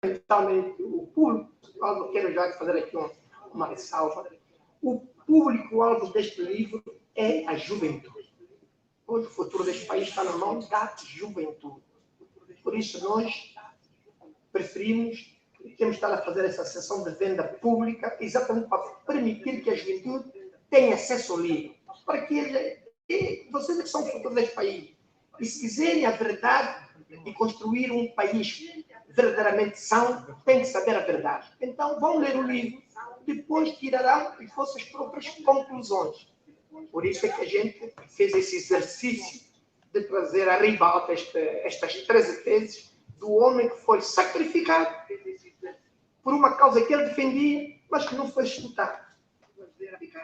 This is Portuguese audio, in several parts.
fundamentalmente, o público-alvo, quero já fazer aqui uma ressalva, o público-alvo deste livro é a juventude. Hoje o futuro deste país está na mão da juventude. Por isso nós preferimos, temos estado a fazer essa sessão de venda pública exatamente para permitir que a juventude tenha acesso ao livro. Para que vocês que são o futuro deste país. E se quiserem a verdade e construir um país verdadeiramente são, têm que saber a verdade. Então vão ler o livro, depois tirarão as vossas próprias conclusões. Por isso é que a gente fez esse exercício de trazer à ribalta estas 13 teses do homem que foi sacrificado por uma causa que ele defendia, mas que não foi escutado.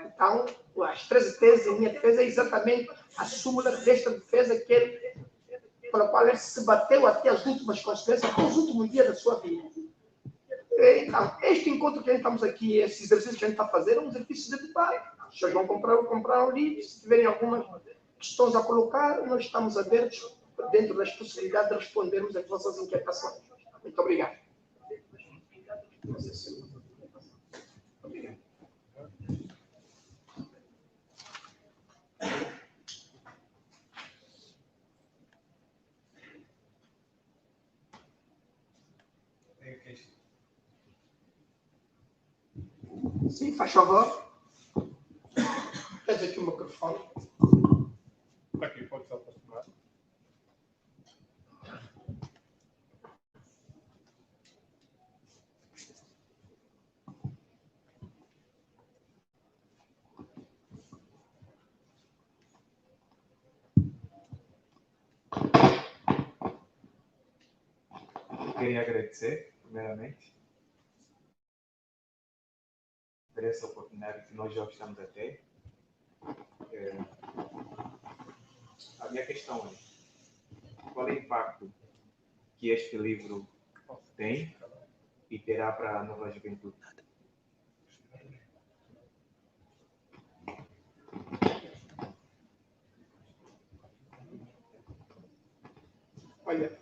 Então, as 13 teses, a minha defesa é exatamente a súmula desta defesa pela qual ele se bateu até as últimas consequências, até os últimos dias da sua vida. Então, este encontro que a gente estamos aqui, esse exercício que a gente está fazendo, é um exercício de debate. As pessoas vão comprar um livro, se tiverem algumas questões a colocar, nós estamos abertos dentro das possibilidades de respondermos às vossas inquietações. Muito obrigado. Sim, faz favor. Tens aqui o microfone. Aqui, pode se aproximar. Queria agradecer, primeiramente, por essa oportunidade que nós já estamos a ter. A minha questão é, qual é o impacto que este livro tem e terá para a nova juventude? Olha,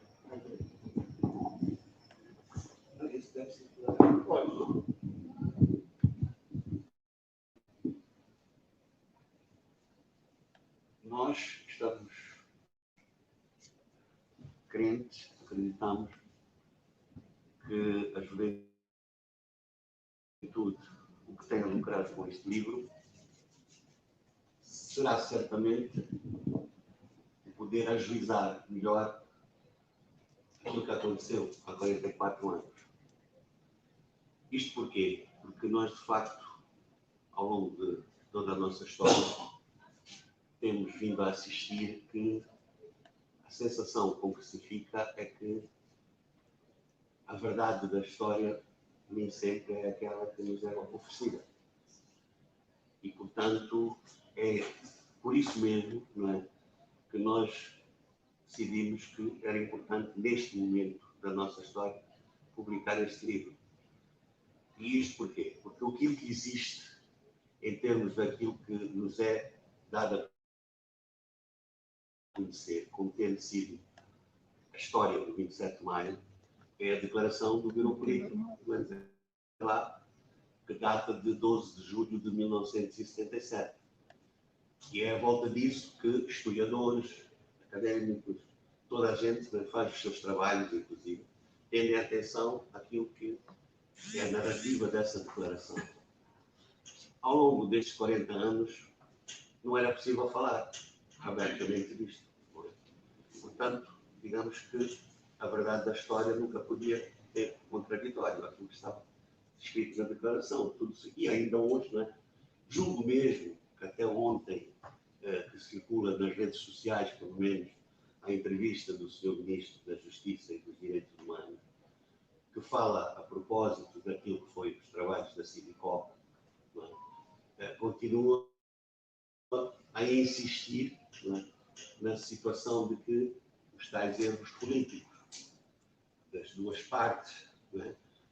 nós estamos crentes, acreditamos que a juventude, o que tem a lucrar com este livro, será certamente poder ajuizar melhor aquilo que aconteceu há 44 anos. Isto porquê? Porque nós, de facto, ao longo de toda a nossa história, temos vindo a assistir que a sensação com que se fica é que a verdade da história nem sempre é aquela que nos é oferecida. E, portanto, é por isso mesmo, não é, que nós decidimos que era importante, neste momento da nossa história, publicar este livro. E isto porquê? Porque aquilo que existe em termos daquilo que nos é dado a conhecer, como tendo sido a história do 27 de maio, é a declaração do Bureau Político, lá, que data de 12 de julho de 1977. E é à volta disso que historiadores, académicos, toda a gente faz os seus trabalhos, inclusive, tendem a atenção àquilo que é a narrativa dessa declaração. Ao longo destes 40 anos, não era possível falar abertamente disto. Portanto, digamos que a verdade da história nunca podia ter contraditório àquilo que estava escrito na declaração. Tudo isso, e ainda hoje, não é? Julgo mesmo que até ontem, que circula nas redes sociais, pelo menos, a entrevista do Sr. Ministro da Justiça e dos Direitos Humanos, que fala a propósito daquilo que foi os trabalhos da Civicop, continua a insistir, na situação de que os tais erros políticos das duas partes,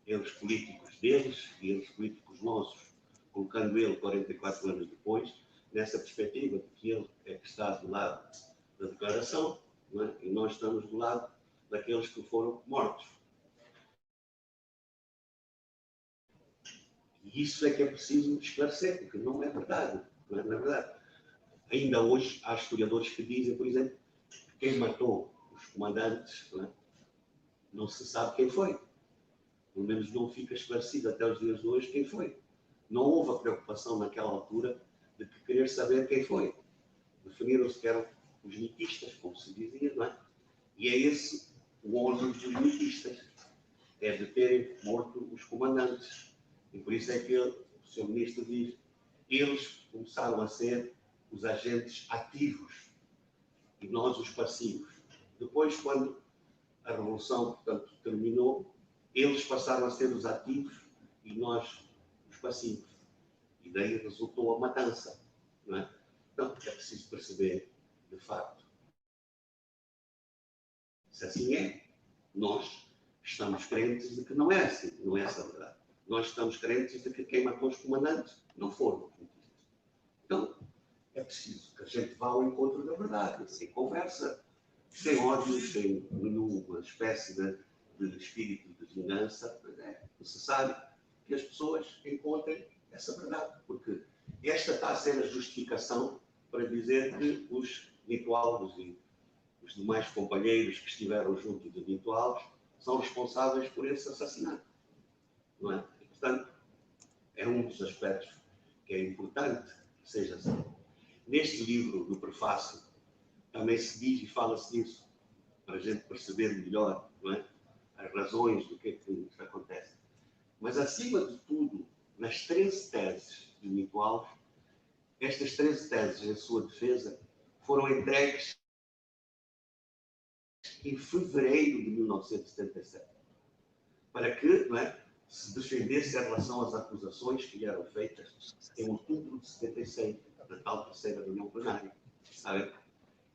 erros políticos deles e erros políticos nossos, colocando ele 44 anos depois, nessa perspectiva de que ele é que está do lado da declaração, e nós estamos do lado daqueles que foram mortos. E isso é que é preciso esclarecer, porque não é verdade. Não é verdade. Ainda hoje há historiadores que dizem, por exemplo, que quem matou os comandantes, não se sabe quem foi. Pelo menos não fica esclarecido até os dias de hoje quem foi. Não houve a preocupação naquela altura de querer saber quem foi. Definiram-se que eram os mitistas, como se dizia, não é? E é esse o ônus dos mitistas, é de terem morto os comandantes. E por isso é que o Sr. Ministro diz, eles começaram a ser os agentes ativos e nós os passivos. Depois, quando a Revolução, portanto, terminou, eles passaram a ser os ativos e nós os passivos. E daí resultou a matança. Não é? Então, é preciso perceber, de facto, se assim é, nós estamos crentes de que não é assim, não é essa a verdade. Nós estamos crentes de que quem matou os comandantes não foram os mitistas. Então, é preciso que a gente vá ao encontro da verdade, sem conversa, sem ódio, sem nenhuma espécie de espírito de vingança. Mas é necessário que as pessoas encontrem essa verdade, porque esta está a ser a justificação para dizer que os Nitualgos e os demais companheiros que estiveram junto de Nitualgos são responsáveis por esse assassinato. Não é? E, portanto, é um dos aspectos que é importante que seja assim. Neste livro, do prefácio, também se diz e fala-se disso, para a gente perceber melhor, não é? As razões do que é que acontece. Mas, acima de tudo, nas 13 teses de Nitualgos, estas 13 teses em sua defesa foram entregues em fevereiro de 1977, para que, não é, se defendesse em relação às acusações que lhe eram feitas em outubro de 76, na tal terceira reunião plenária. Sabe?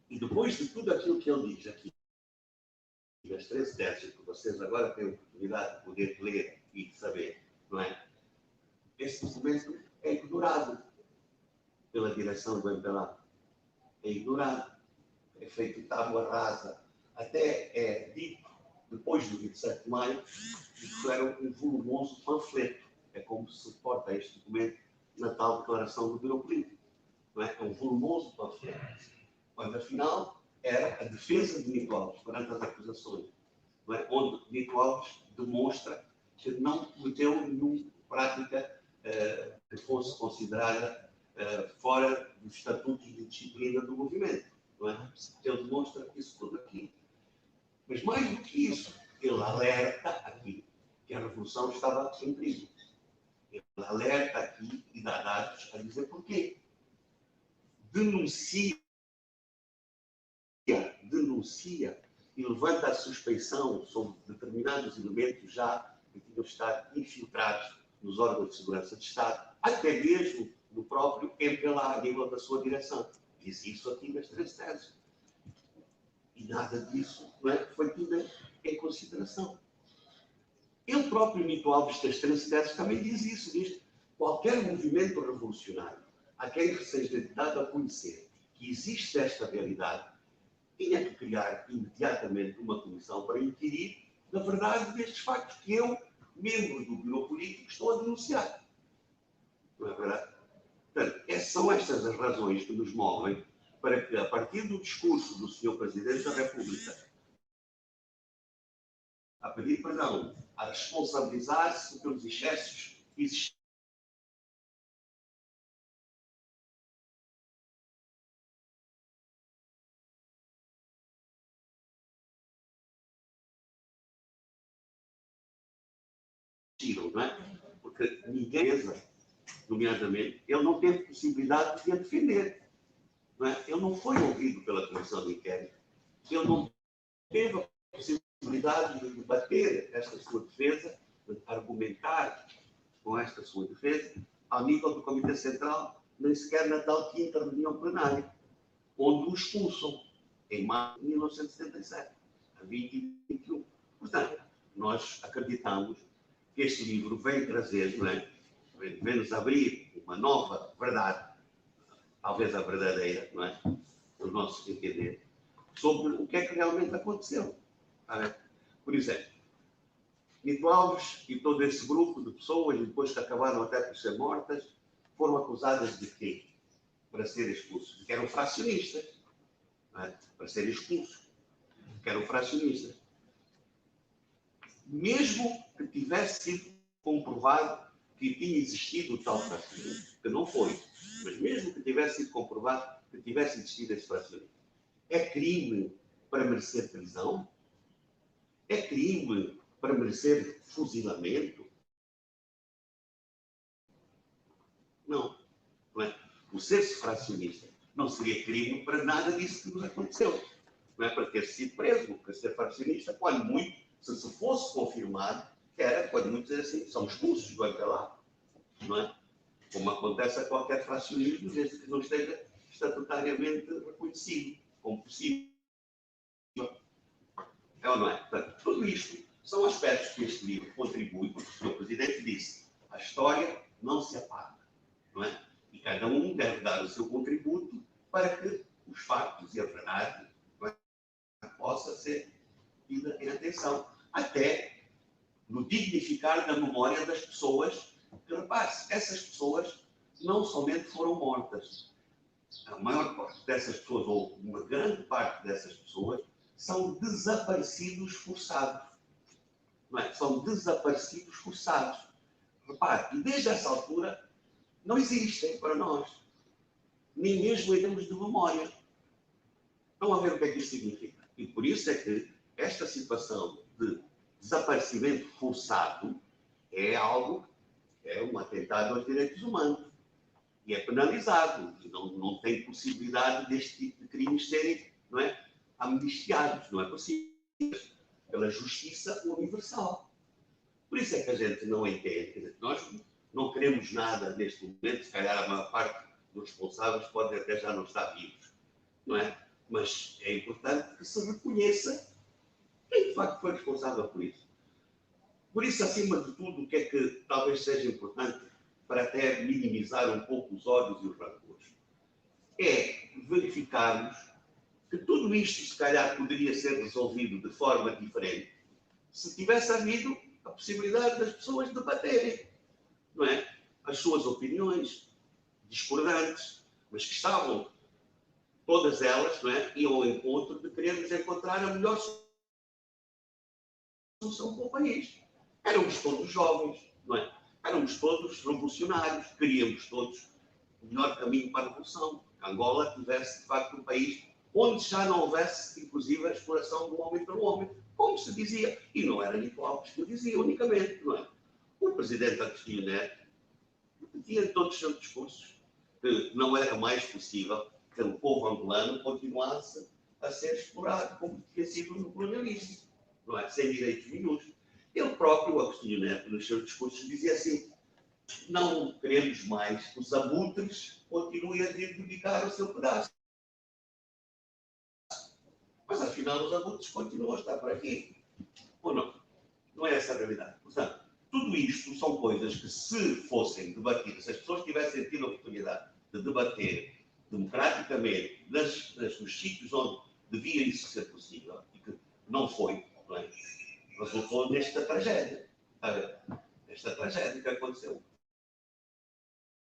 E depois de tudo aquilo que ele diz aqui, das 13 teses que vocês agora têm a oportunidade de poder ler e de saber, não é? Esse documento é ignorado pela direção do MPLA. É ignorado. É feito tábua rasa. Até é dito, depois do 27 de maio, que isso era um volumoso panfleto. É como se porta este documento na tal declaração do Bureau Político. Não é? É um volumoso panfleto. Quando, afinal, era a defesa de Nitualgos perante as acusações. Não é? Onde Nitualgos demonstra que não cometeu nenhuma prática que fosse considerada fora dos estatutos de disciplina do movimento. Não é? Ele demonstra isso tudo aqui. Mas mais do que isso, ele alerta aqui que a Revolução estava em perigo. Ele alerta aqui e dá dados a dizer porquê. Denuncia e levanta a suspeição sobre determinados elementos já que tinham estado infiltrados nos órgãos de segurança de Estado, até mesmo no próprio MPLA, a nível da sua direção. Diz isso aqui nas 13 teses. E nada disso, não é, foi tido em consideração. Ele próprio, Nitualgos, das 13 teses, também diz isso. Diz que qualquer movimento revolucionário a quem seja dado a conhecer que existe esta realidade tinha que criar imediatamente uma comissão para inquirir na verdade destes factos que eu, membro do Bureau Político, estou a denunciar. Não é verdade? Portanto, são estas as razões que nos movem para que, a partir do discurso do Sr. Presidente da República, a pedir perdão, a responsabilizar-se pelos excessos existentes, não é? Porque ninguém, nomeadamente, ele não teve possibilidade de a defender. Não é? Ele não foi ouvido pela Comissão de Inquérito. Ele não teve a possibilidade de debater esta sua defesa, de argumentar com esta sua defesa, ao nível do Comitê Central, nem sequer na tal quinta reunião plenária, onde o expulsam, em maio de 1977, a 20 e 21. Portanto, nós acreditamos que este livro vem trazer, não é? Vem-nos abrir uma nova verdade, talvez a verdadeira, não é? O nosso entender, sobre o que é que realmente aconteceu. Por exemplo, Nito Alves e todo esse grupo de pessoas, depois que acabaram até por ser mortas, foram acusadas de quê? Para serem expulsos. De que eram fracionistas. Não é? Para serem expulsos. Que eram fracionistas. Mesmo que tivesse sido comprovado que tinha existido o tal fracionismo, que não foi, mas mesmo que tivesse sido comprovado que tivesse existido esse fracionismo, é crime para merecer prisão? É crime para merecer fuzilamento? Não. Não é? O ser-se fracionista não seria crime para nada disso que nos aconteceu. Não é para ter sido preso, para ser fracionista, quando muito, se fosse confirmado, era, quando muito dizer assim, são expulsos, vão para lá. Não é? Como acontece a qualquer fracionismo, desde que não esteja estatutariamente reconhecido como possível. É ou não é? Portanto, tudo isto são aspectos que este livro contribui, porque o Sr. Presidente disse, a história não se apaga, não é? E cada um deve dar o seu contributo para que os factos e a verdade possa ser tida em atenção. Até no dignificar da memória das pessoas, que, repare-se, essas pessoas não somente foram mortas. A maior parte dessas pessoas, ou uma grande parte dessas pessoas, são desaparecidos forçados. Não é? São desaparecidos forçados. Repare, e desde essa altura não existem para nós. Nem mesmo em termos de memória. Estão a ver o que é que isto significa? E por isso é que esta situação de desaparecimento forçado é algo, é um atentado aos direitos humanos. E é penalizado. E não tem possibilidade deste tipo de crimes serem, não é, amnistiados. Não é possível. Pela justiça universal. Por isso é que a gente não entende. Quer dizer, nós não queremos nada neste momento. Se calhar a maior parte dos responsáveis podem até já não estar vivos. Não é? Mas é importante que se reconheça quem de facto foi responsável por isso. Por isso, acima de tudo, o que é que talvez seja importante para até minimizar um pouco os ódios e os rancores, é verificarmos que tudo isto, se calhar, poderia ser resolvido de forma diferente se tivesse havido a possibilidade das pessoas debaterem, não é? As suas opiniões discordantes, mas que estavam, todas elas, não é? Iam ao encontro de querermos encontrar a melhor solução para o país. Éramos todos jovens, não é? Éramos todos revolucionários, queríamos todos o melhor caminho para a revolução. Que Angola tivesse, de facto, um país onde já não houvesse, inclusive, a exploração do homem pelo homem, como se dizia. E não era Nito Alves que o dizia unicamente, não é? O presidente Agostinho Neto repetia em todos os seus discursos que não era mais possível que o povo angolano continuasse a ser explorado como tinha sido no colonialismo, não é? Sem direitos nenhuns. Ele próprio, Agostinho Neto, nos seus discursos, dizia assim: não queremos mais que os abutres continuem a reivindicar o seu pedaço. Mas, afinal, os abutres continuam a estar por aqui. Ou não? Não é essa a realidade. Portanto, tudo isto são coisas que, se fossem debatidas, se as pessoas tivessem tido a oportunidade de debater democraticamente nos sítios onde devia isso ser possível, e que não foi, não é? Resultou nesta tragédia. Esta tragédia que aconteceu.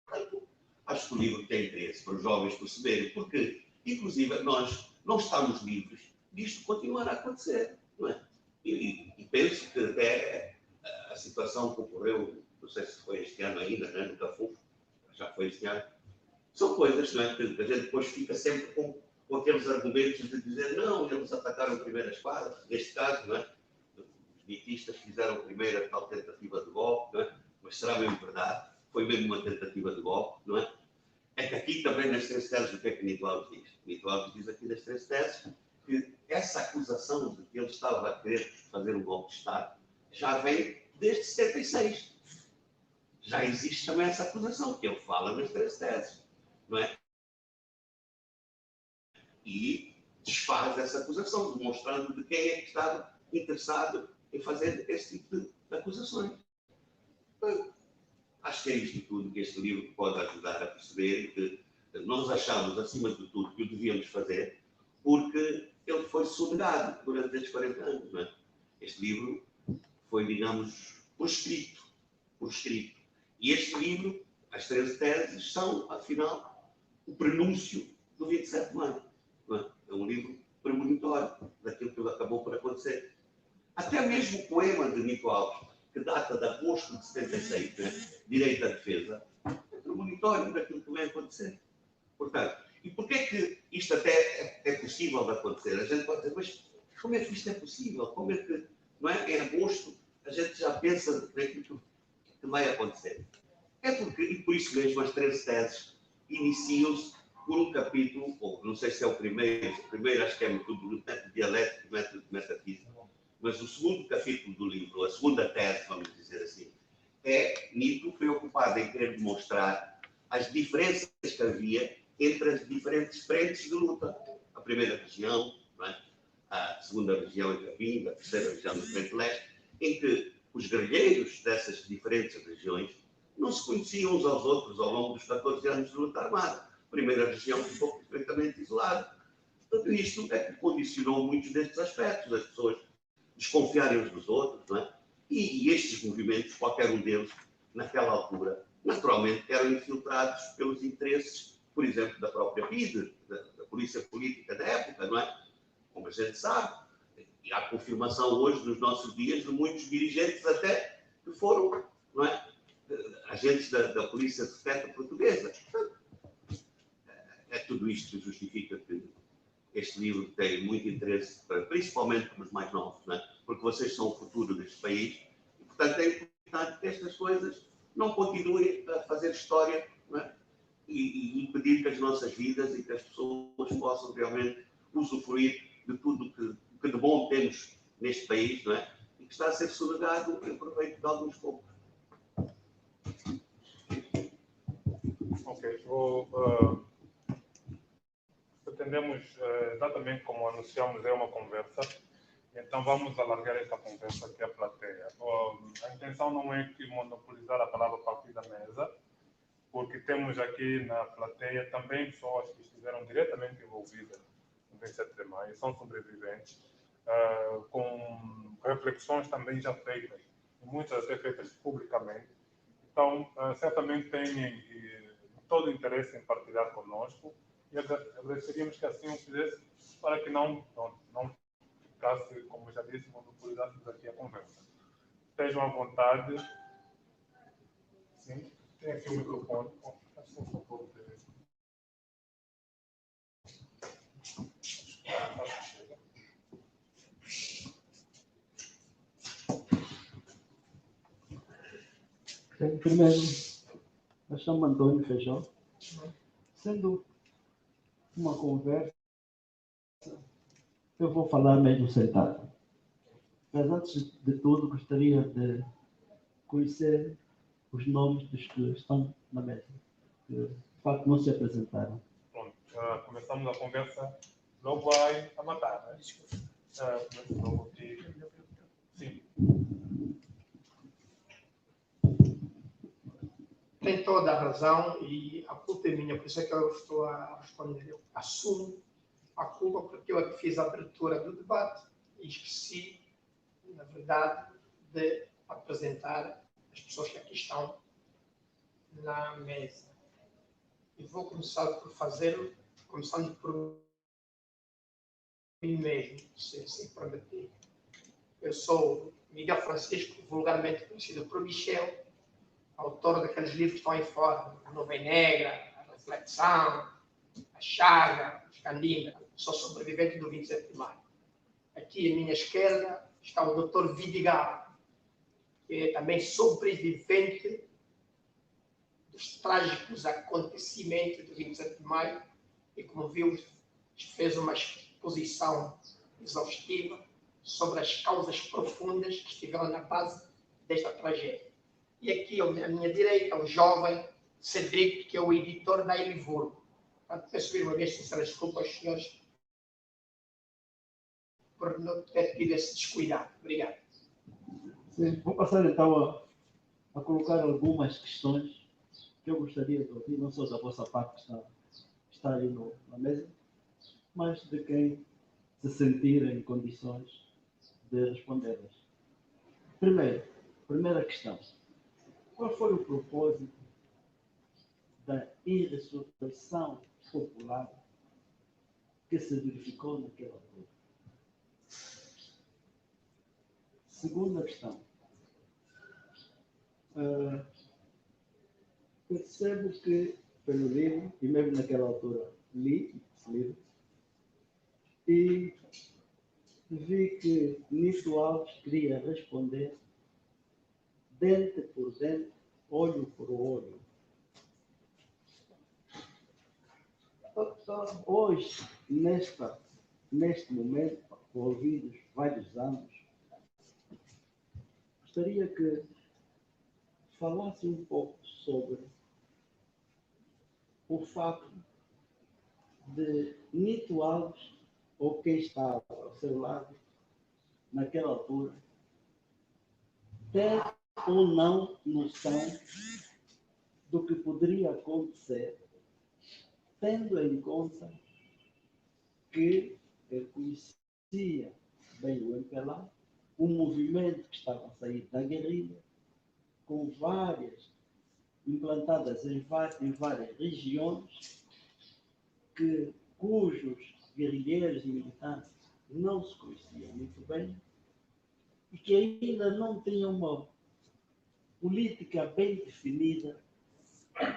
Portanto, acho que o livro tem interesse para os jovens perceberem, porque, inclusive, nós não estamos livres disto continuar a acontecer, não é? E penso que até a situação que ocorreu, não sei se foi este ano ainda, né, no Cafufo, já foi este ano, são coisas, não é, que a gente depois fica sempre com aqueles argumentos de dizer não, eles atacaram primeiro a espada, neste caso, não é? Os nitistas fizeram primeiro a tal tentativa de golpe, não é? Mas será mesmo verdade? Foi mesmo uma tentativa de golpe, não é? É que aqui também nas 3 teses, o que é que Nito Alves diz? Nito Alves diz aqui nas 3 teses que essa acusação de que ele estava a querer fazer um golpe de Estado já vem desde 76. Já existe também essa acusação, que ele fala nas 3 teses, não é? E desfaz essa acusação, demonstrando de quem é que estava interessado em fazer esse tipo de acusações. Bem, acho que é isto tudo que este livro pode ajudar a perceber, que nós achamos, acima de tudo, que o devíamos fazer, porque ele foi sonegado durante estes 40 anos. Não é? Este livro foi, digamos, por escrito. E este livro, as 13 teses, são, afinal, o prenúncio do 27 de maio. É um livro premonitório daquilo que acabou por acontecer. Até mesmo o poema de Nico Alves, que data de agosto de 76, né? Direito à defesa, é premonitório daquilo que vai acontecer. Portanto, e porquê é que isto até é possível de acontecer? A gente pode dizer, mas como é que isto é possível? Como é que, não é? Em agosto a gente já pensa naquilo que vai acontecer. É porque, e por isso mesmo, as 13 teses iniciam-se por um capítulo, ou não sei se é o primeiro acho que é método dialético, método metafísico, mas o segundo capítulo do livro, a segunda tese, vamos dizer assim, é Nietzsche preocupado em querer demonstrar as diferenças que havia entre as diferentes frentes de luta. A primeira região, não é? A segunda região entre a Vinga, a terceira região do Frente Leste, em que os guerrilheiros dessas diferentes regiões não se conheciam uns aos outros ao longo dos 14 anos de luta armada. A primeira região ficou completamente isolada. Tudo isto é que condicionou muitos destes aspectos, as pessoas desconfiarem uns dos outros, não é? E estes movimentos, qualquer um deles, naquela altura, naturalmente eram infiltrados pelos interesses, por exemplo, da própria PIDE, da polícia política da época, não é? Como a gente sabe. E há confirmação hoje, nos nossos dias, de muitos dirigentes até que foram, não é? Agentes da polícia secreta portuguesa. Portanto, é tudo isto que justifica que este livro tem muito interesse, principalmente para os mais novos, não é? Porque vocês são o futuro deste país e, portanto, é importante que estas coisas não continuem a fazer história, não é? E impedir que as nossas vidas e que as pessoas possam realmente usufruir de tudo que de bom temos neste país, não é? E que está a ser sonegado em proveito de alguns poucos. Ok, pretendemos, exatamente como anunciamos, é uma conversa, então vamos alargar esta conversa aqui à plateia. A intenção não é que monopolizar a palavra a partir da mesa, porque temos aqui na plateia também pessoas que estiveram diretamente envolvidas no 27 de maio, são sobreviventes, com reflexões também já feitas, e muitas até feitas publicamente. Então, certamente têm todo o interesse em partilhar conosco e agradeceríamos que assim o fizesse para que não ficasse, como já disse, monopolizássemos aqui a conversa. Estejam à vontade. Sim, tem aqui o microfone. Primeiro, eu chamo Antônio Feijó. Sendo uma conversa, eu vou falar mesmo sentado. Mas antes de tudo, gostaria de conhecer os nomes dos que estão na mesa, que de facto não se apresentaram. Pronto, começamos a conversa logo a matar, né? Logo aqui. Sim. Tem toda a razão e a culpa é minha, por isso é que eu estou a responder. Eu assumo a culpa porque eu é que fiz a abertura do debate e esqueci, na verdade, de apresentar as pessoas que aqui estão na mesa. E vou começar por fazê-lo, começando por mim mesmo, se assim permitir. Eu sou Miguel Francisco, vulgarmente conhecido por Michel, autor daqueles livros que estão aí fora, A Nuvem Negra, A Reflexão, A Chaga, Os Candinga. Sou sobrevivente do 27 de maio. Aqui à minha esquerda está o Dr. Vidigal, que é também sobrevivente dos trágicos acontecimentos do 27 de maio e, como viu, fez uma exposição exaustiva sobre as causas profundas que estiveram na base desta tragédia. E aqui, à minha direita, o jovem Cedric, que é o editor da Elivurgo. Peço uma vez sinceras desculpas aos senhores por não ter tido esse descuidado. Obrigado. Sim, vou passar então a colocar algumas questões que eu gostaria de ouvir, não só da vossa parte que está aí na mesa, mas de quem se sentir em condições de respondê-las. primeira questão. Qual foi o propósito da insurreição popular que se verificou naquela altura? Segunda questão. Percebo que, pelo livro, e mesmo naquela altura li esse livro, e vi que Nito Alves queria responder dente por dente, olho por olho. Hoje, neste momento, ouvidos vários anos, gostaria que falasse um pouco sobre o facto de Nito Alves, ou quem estava ao seu lado, naquela altura, ter ou não noção do que poderia acontecer, tendo em conta que ele conhecia bem o MPLA, um movimento que estava a sair da guerrilha, com várias implantadas em várias regiões, cujos guerrilheiros e militantes não se conheciam muito bem e que ainda não tinham uma política bem definida,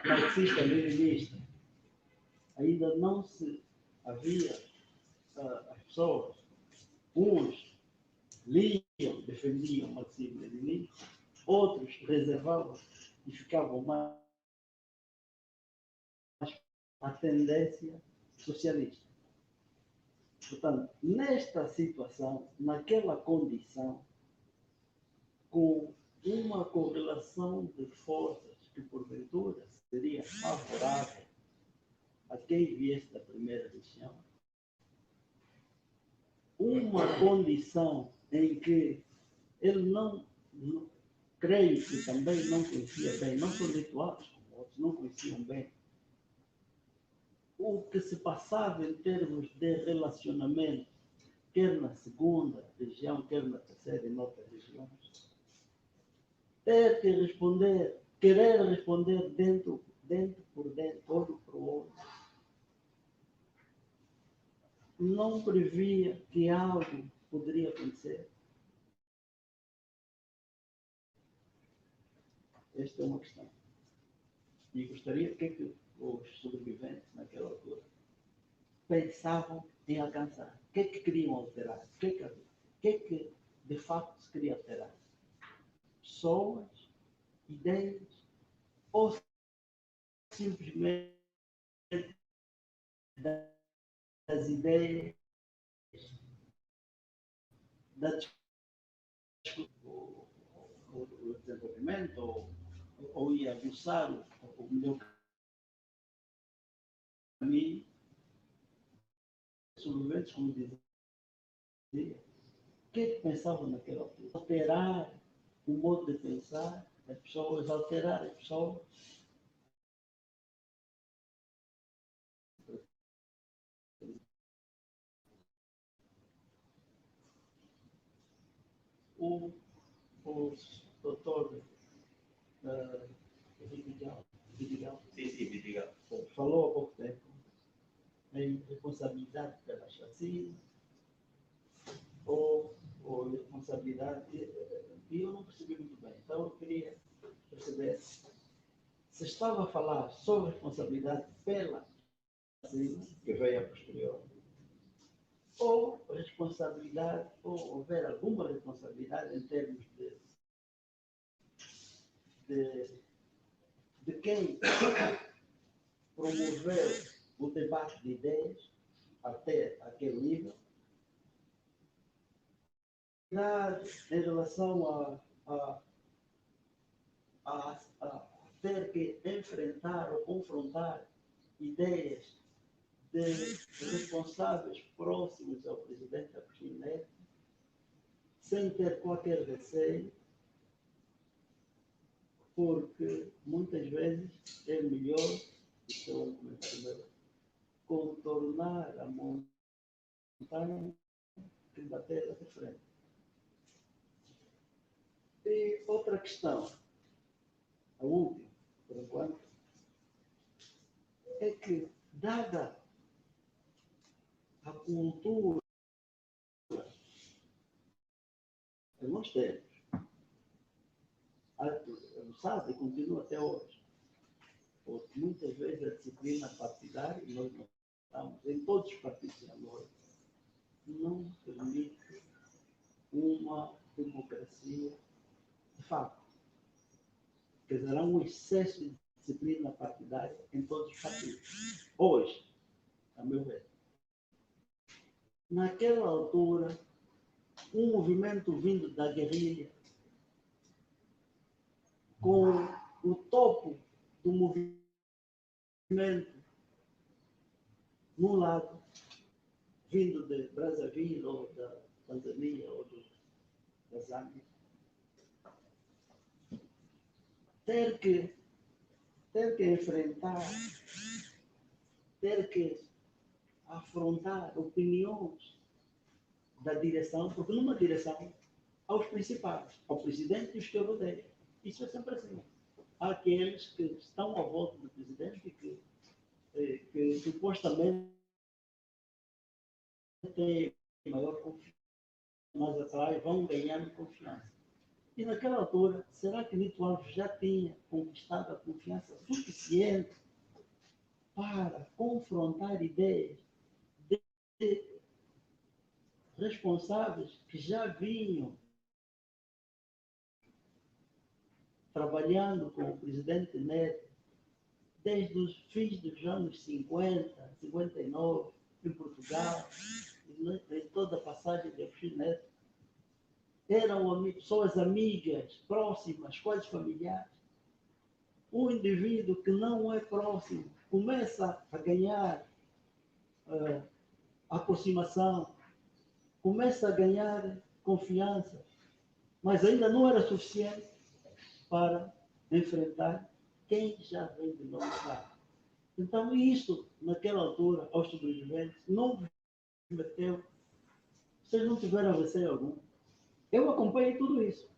marxista-leninista. Ainda não se havia as pessoas, uns liam, defendiam o marxismo-leninismo, outros reservavam e ficavam mais à tendência socialista. Portanto, nesta situação, naquela condição, com uma correlação de forças que, porventura, seria favorável a quem viesse da primeira região, uma condição em que ele creio que também não conhecia bem, não são rituais, como outros não conheciam bem, o que se passava em termos de relacionamento, quer na segunda região, quer na terceira e noutras regiões, ter que responder, querer responder dentro por dentro, olho por olho, não previa que algo poderia acontecer. Esta é uma questão. E gostaria que os sobreviventes, naquela altura, pensavam em alcançar. O que queriam alterar? O que de facto se queria alterar? Pessoas, ideias, ou simplesmente das ideias, o desenvolvimento, ou ia aguçar o melhor caminho, sobreviventes, como dizia, o que pensavam naquela altura? Alterar o modo de pensar das pessoas, alterar as pessoas. O doutor Vidigal falou há pouco tempo em responsabilidade pela chacina ou responsabilidade, e eu não percebi muito bem. Então eu queria perceber se estava a falar sobre responsabilidade pela chacina, que veio a posterior, ou responsabilidade, ou houver alguma responsabilidade em termos de quem promoveu o debate de ideias até aquele nível, em relação a ter que enfrentar ou confrontar ideias de responsáveis próximos ao presidente Agostinho Neto, sem ter qualquer receio, porque muitas vezes é melhor, isso é um comentário meu, contornar a montanha que bater de frente. E outra questão, a última, por enquanto, é que, dada a cultura que nós temos, o SAD continua até hoje, porque muitas vezes a disciplina partidária, nós notamos em todos os partidos agora, não permite uma democracia de fato. Quer dizer, há um excesso de disciplina partidária em todos os partidos. Hoje, a meu ver. Naquela altura, um movimento vindo da guerrilha, com o topo do movimento num lado, vindo de Brazzaville, ou da Tanzânia, ou da Zâmbia, ter que enfrentar, ter que afrontar opiniões da direção, porque numa direção há os principais, ao presidente e os que o rodeiam. Isso é sempre assim. Há aqueles que estão à volta do presidente e que supostamente têm maior confiança, mas atrás vão ganhando confiança. E naquela altura, será que Nito Alves já tinha conquistado a confiança suficiente para confrontar ideias de responsáveis que já vinham trabalhando com o presidente Neto desde os fins dos anos 50, 59, em Portugal, em toda a passagem de Agostinho Neto? Eram pessoas amigas, próximas, quase familiares. Um indivíduo que não é próximo começa a ganhar aproximação, começa a ganhar confiança, mas ainda não era suficiente para enfrentar quem já vem de novo lá. Então, isto, naquela altura, aos sobreviventes, não vos meteu, vocês não tiveram receio algum. Eu acompanhei tudo isso.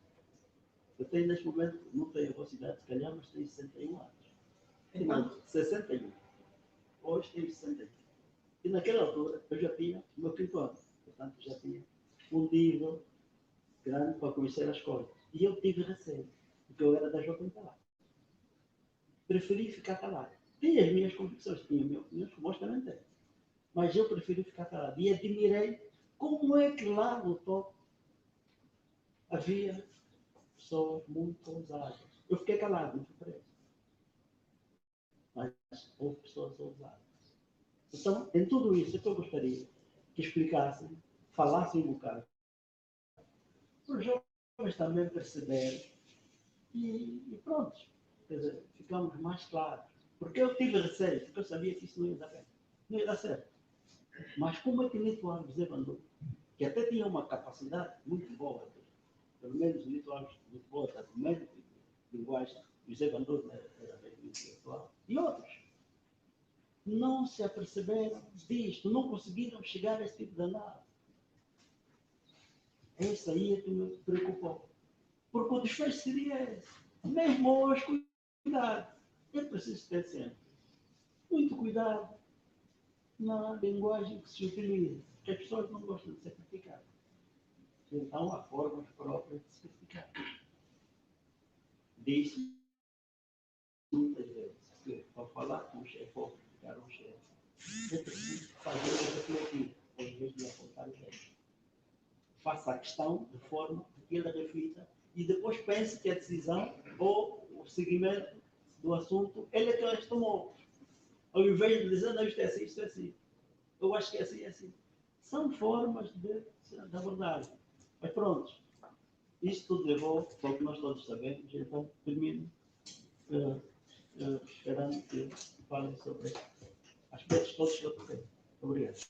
Eu tenho, neste momento, não tenho a vossa idade, se calhar, mas tenho 61 anos. Não, 61. Hoje tenho 61. E naquela altura, eu já tinha o meu 5º ano. Portanto, já tinha um nível grande para conhecer as coisas. E eu tive receio, porque eu era da Jovem Pan. Preferi ficar calado. Tinha as minhas convicções, tinha a minha opinião, como nós também temos. Mas eu preferi ficar calado. E admirei como é que lá no topo havia pessoas muito ousadas. Eu fiquei calado, não fui preso. Mas houve pessoas ousadas. Então, em tudo isso, eu gostaria que explicassem, falassem um bocado, para os jovens também perceberem e pronto. Quer dizer, ficamos mais claros. Porque eu tive receio, porque eu sabia que isso não ia dar bem. Não ia dar certo. Mas como é que Nito Alves Evandro, que até tinha uma capacidade muito boa, pelo menos Nito Alves muito boa, de argumento, de linguagem, José Evandro era bem intelectual, e outros, não se aperceberam disto, não conseguiram chegar a esse tipo de análise. Esse aí é que me preocupou. Porque o desfecho seria esse. Mesmo hoje, cuidado. É preciso ter sempre muito cuidado na linguagem que se utiliza, porque as pessoas não gostam de ser criticadas. Então, há formas próprias de se criticar. Diz-se muitas vezes que, para falar com o chefe ou criticar um chefe, é preciso fazer o refletir, em vez de apontar o dedo. Faça a questão de forma que ele reflita e depois pense que a decisão ou o seguimento do assunto ele é que ele tomou. Ao invés de dizer, não, isto é assim, isto é assim. Eu acho que é assim, é assim. São formas de abordagem. Mas pronto, isto tudo levou ao que nós todos sabemos, então termino esperando que falem sobre aspectos todos que eu toquei. Obrigado.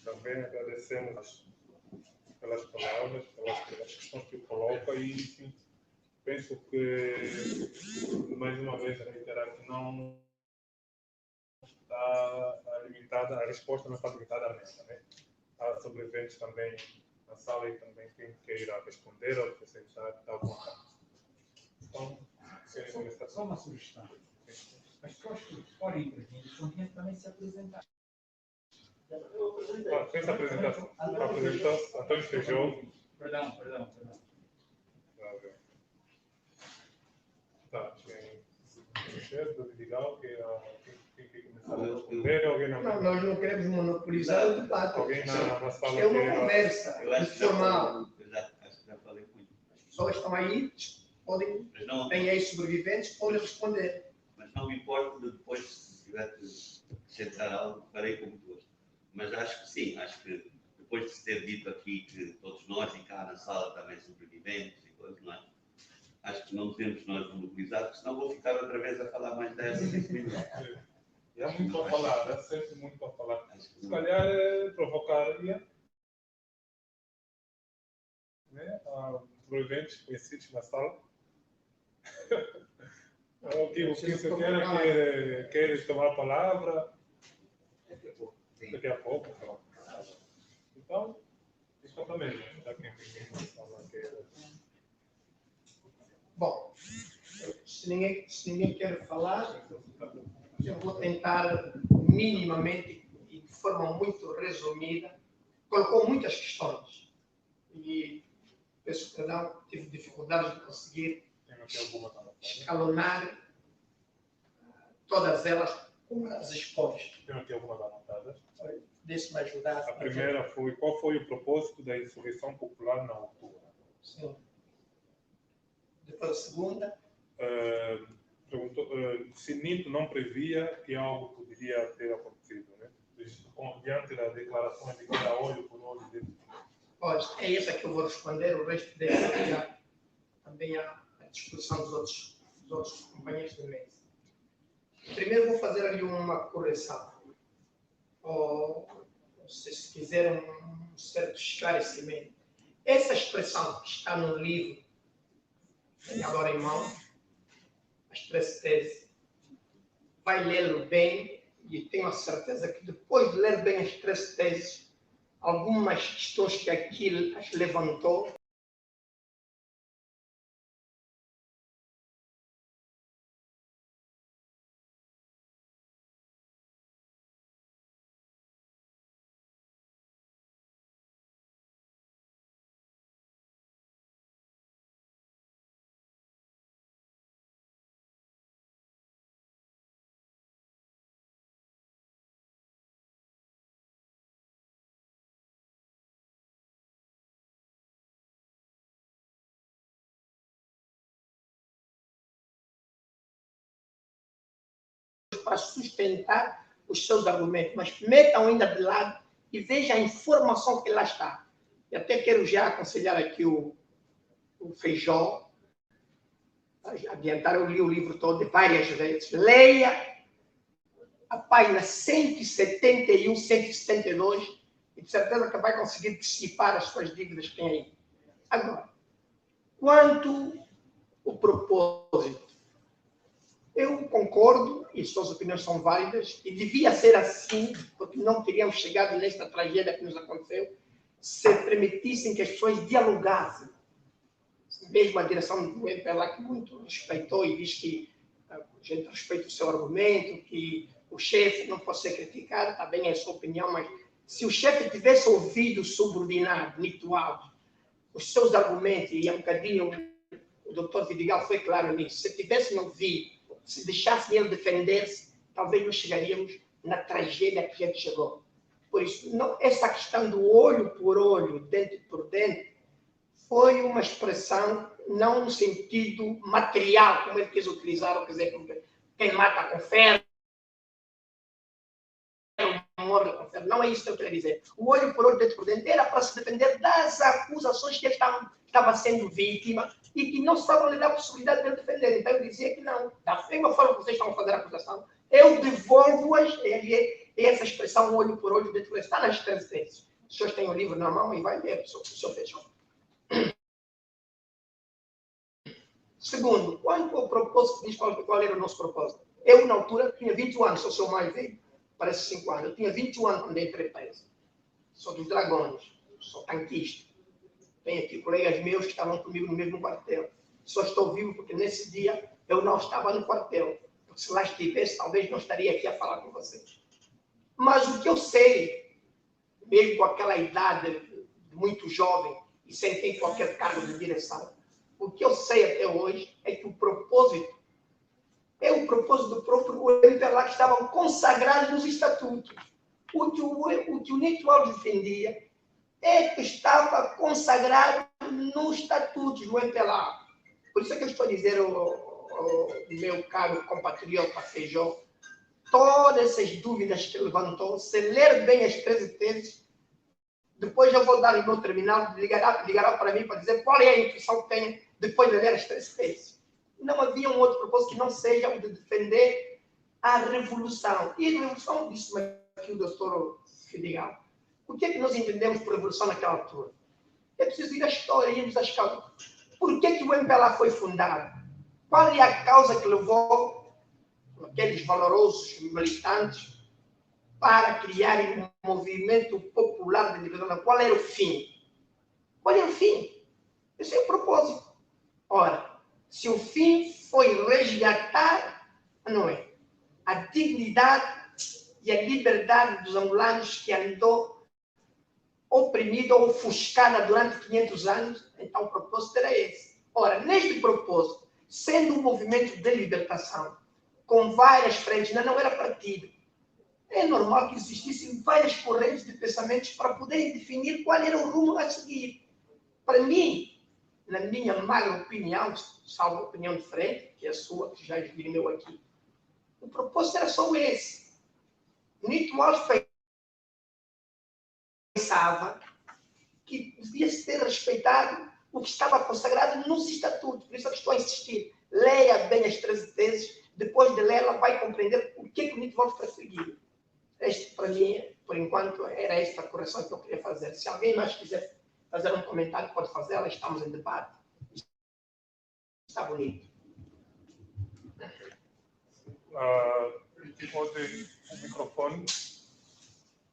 Também agradecemos pelas palavras, pelas questões que coloca e, enfim, penso que, mais uma vez, reiterar que não está limitada, a resposta não está limitada à mesa, né? há sobreviventes também na sala e também quem queira responder ou acrescentar, está à vontade. Então, querem começar? Só uma sugestão. As pessoas que forem intervir, convém também se apresentar. Quem se apresentou? Apresentou-se Antônio Feijó. Perdão. Tá, quem chefe do Vidigal, quem quer começar a responder, alguém não? Não, nós não queremos monopolizar o debate. Alguém na sala É uma queira? conversa Eu acho que informal. acho que já falei muito. As pessoas estão aí, podem, Mas não, têm aí sobreviventes, podem responder. mas não me importo de depois, se tiver que acrescentar algo, farei como gosto. Mas acho que sim, acho que depois de se ter dito aqui que todos nós e cá na sala também sobreviventes e coisas, não é? Acho que não devemos nós monopolizar, porque senão vou ficar outra vez a falar mais 10 ou 15 minutos. E há muito para falar, há sempre muito para falar. Acho que Se não. calhar provocaria, né, a sobreviventes conhecidos na sala. O que você quer tomar a palavra? Daqui a pouco. Então, isso também, já que ninguém na sala quer. Bom, se ninguém quer falar, eu vou tentar minimamente e de forma muito resumida. Colocou muitas questões e peço perdão, tive dificuldades de conseguir Tem aqui alguma também. escalonar todas elas como as expôs. Tem aqui algumas anotadas. Deixe-me ajudar. A primeira foi: qual foi o propósito da insurreição popular na altura? Sim. Depois a segunda. Perguntou se Nito não previa que algo poderia ter acontecido, né? Diante da declaração de que era olho por olho dele. Pois, é essa que eu vou responder, o resto deixa também à disposição dos outros companheiros de mesa. Primeiro vou fazer ali uma correção, ou se quiser um certo esclarecimento. Essa expressão que está no livro, tenho agora em mão, as 13 teses, vai lê-lo bem e tenho a certeza que depois de ler bem as 13 teses, algumas questões que aqui as levantou, para sustentar os seus argumentos, mas metam ainda de lado e vejam a informação que lá está. E até quero já aconselhar aqui o Feijó, adiantar, eu li o livro todo várias vezes, leia a página 171, 172, e de certeza que vai conseguir dissipar as suas dívidas que tem aí. Agora, quanto ao propósito, eu concordo, e suas opiniões são válidas, e devia ser assim, porque não teríamos chegado nesta tragédia que nos aconteceu, se permitissem que as pessoas dialogassem. Mesmo a direção do MPLA, que muito respeitou e diz que a gente respeita o seu argumento, que o chefe não pode ser criticado, está bem, é a sua opinião, mas se o chefe tivesse ouvido o subordinado, Nito Alves, os seus argumentos, e um bocadinho o doutor Vidigal foi claro nisso, se tivessem ouvido, se deixassem ele defender-se, talvez não chegaríamos na tragédia que a gente chegou. Por isso, não, essa questão do olho por olho, dente por dente, foi uma expressão não no sentido material, como ele quis utilizar, quer dizer, quem mata com ferro, morre com ferro. Não é isso que eu quero dizer. O olho por olho, dente por dente, era para se defender das acusações que ele estava sendo vítima e que não estavam lhe dando a possibilidade de ele defender. Então, eu dizia que não. Da mesma forma que vocês estão a fazer a acusação, eu devolvo-as, essa expressão olho por olho, dente por dente, está nas 13 teses. Os senhores têm o livro na mão e vai ler, o senhor Feijó. Segundo, quanto ao propósito, diz qual era o nosso propósito. Eu, na altura, tinha 21 anos, sou o seu mais velho, parece 5 anos. Eu tinha 21 anos quando entrei preso. sou dos Dragões, sou tanquista. Tenho aqui colegas meus que estavam comigo no mesmo quartel. Só estou vivo porque nesse dia eu não estava no quartel. Porque se lá estivesse, talvez não estaria aqui a falar com vocês. Mas o que eu sei, mesmo com aquela idade muito jovem e sem ter qualquer cargo de direção, o que eu sei até hoje é que o propósito é o propósito do próprio MPLA que estavam consagrados nos estatutos. O que o Nito Alves defendia é que estava consagrado nos estatutos do MPLA. Por isso é que eu estou a dizer ao meu caro compatriota Feijó, todas essas dúvidas que levantou, se ler bem as 13 teses, depois eu vou dar o meu terminal, ligará para mim para dizer qual é a intuição que tem depois de ler as 13 teses. Não havia um outro propósito que não seja o de defender a revolução. E a revolução, disse-me aqui o doutor Fidigal, o que é que nós entendemos por revolução naquela altura? É preciso ir à história, irmos às causas. Por que o MPLA foi fundado? Qual é a causa que levou aqueles valorosos militantes para criarem um movimento popular de liberação? Qual era o fim? Qual era o fim? Esse é o propósito. Ora, se o fim foi resgatar, não é, a dignidade e a liberdade dos angolanos que andou oprimida ou ofuscada durante 500 anos, então o propósito era esse. Ora, neste propósito, sendo um movimento de libertação, com várias frentes, não era partido, é normal que existissem várias correntes de pensamentos para poderem definir qual era o rumo a seguir. Para mim, na minha magra opinião, salvo a opinião diferente, que é a sua, que já esgrimeu aqui, o propósito era só esse. Nito Alves pensava que devia ser respeitado o que estava consagrado nos estatutos. Por isso é que estou a insistir. Leia bem as 13 teses, depois de ler, ela vai compreender o que o Nito Alves perseguiu. Este, para mim, por enquanto, era esta a correção que eu queria fazer. Se alguém mais quiser fazer um comentário, pode fazê-la, estamos em debate. Está bonito. Pode o microfone.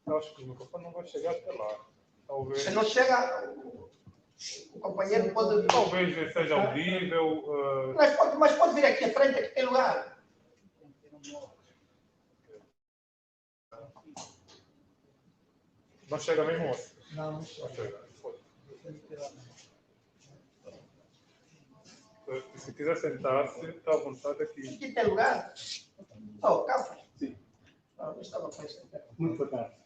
Eu acho que o microfone não vai chegar até lá. Talvez. Se não chega, o companheiro pode. Talvez seja audível. Mas pode vir aqui à frente, aqui tem lugar. Não chega mesmo hoje? Não Não chega. Se quiser sentar-se, está à vontade aqui. Aqui tem lugar. Oh, calma. Sim. Não estava pensando. Muito boa tarde.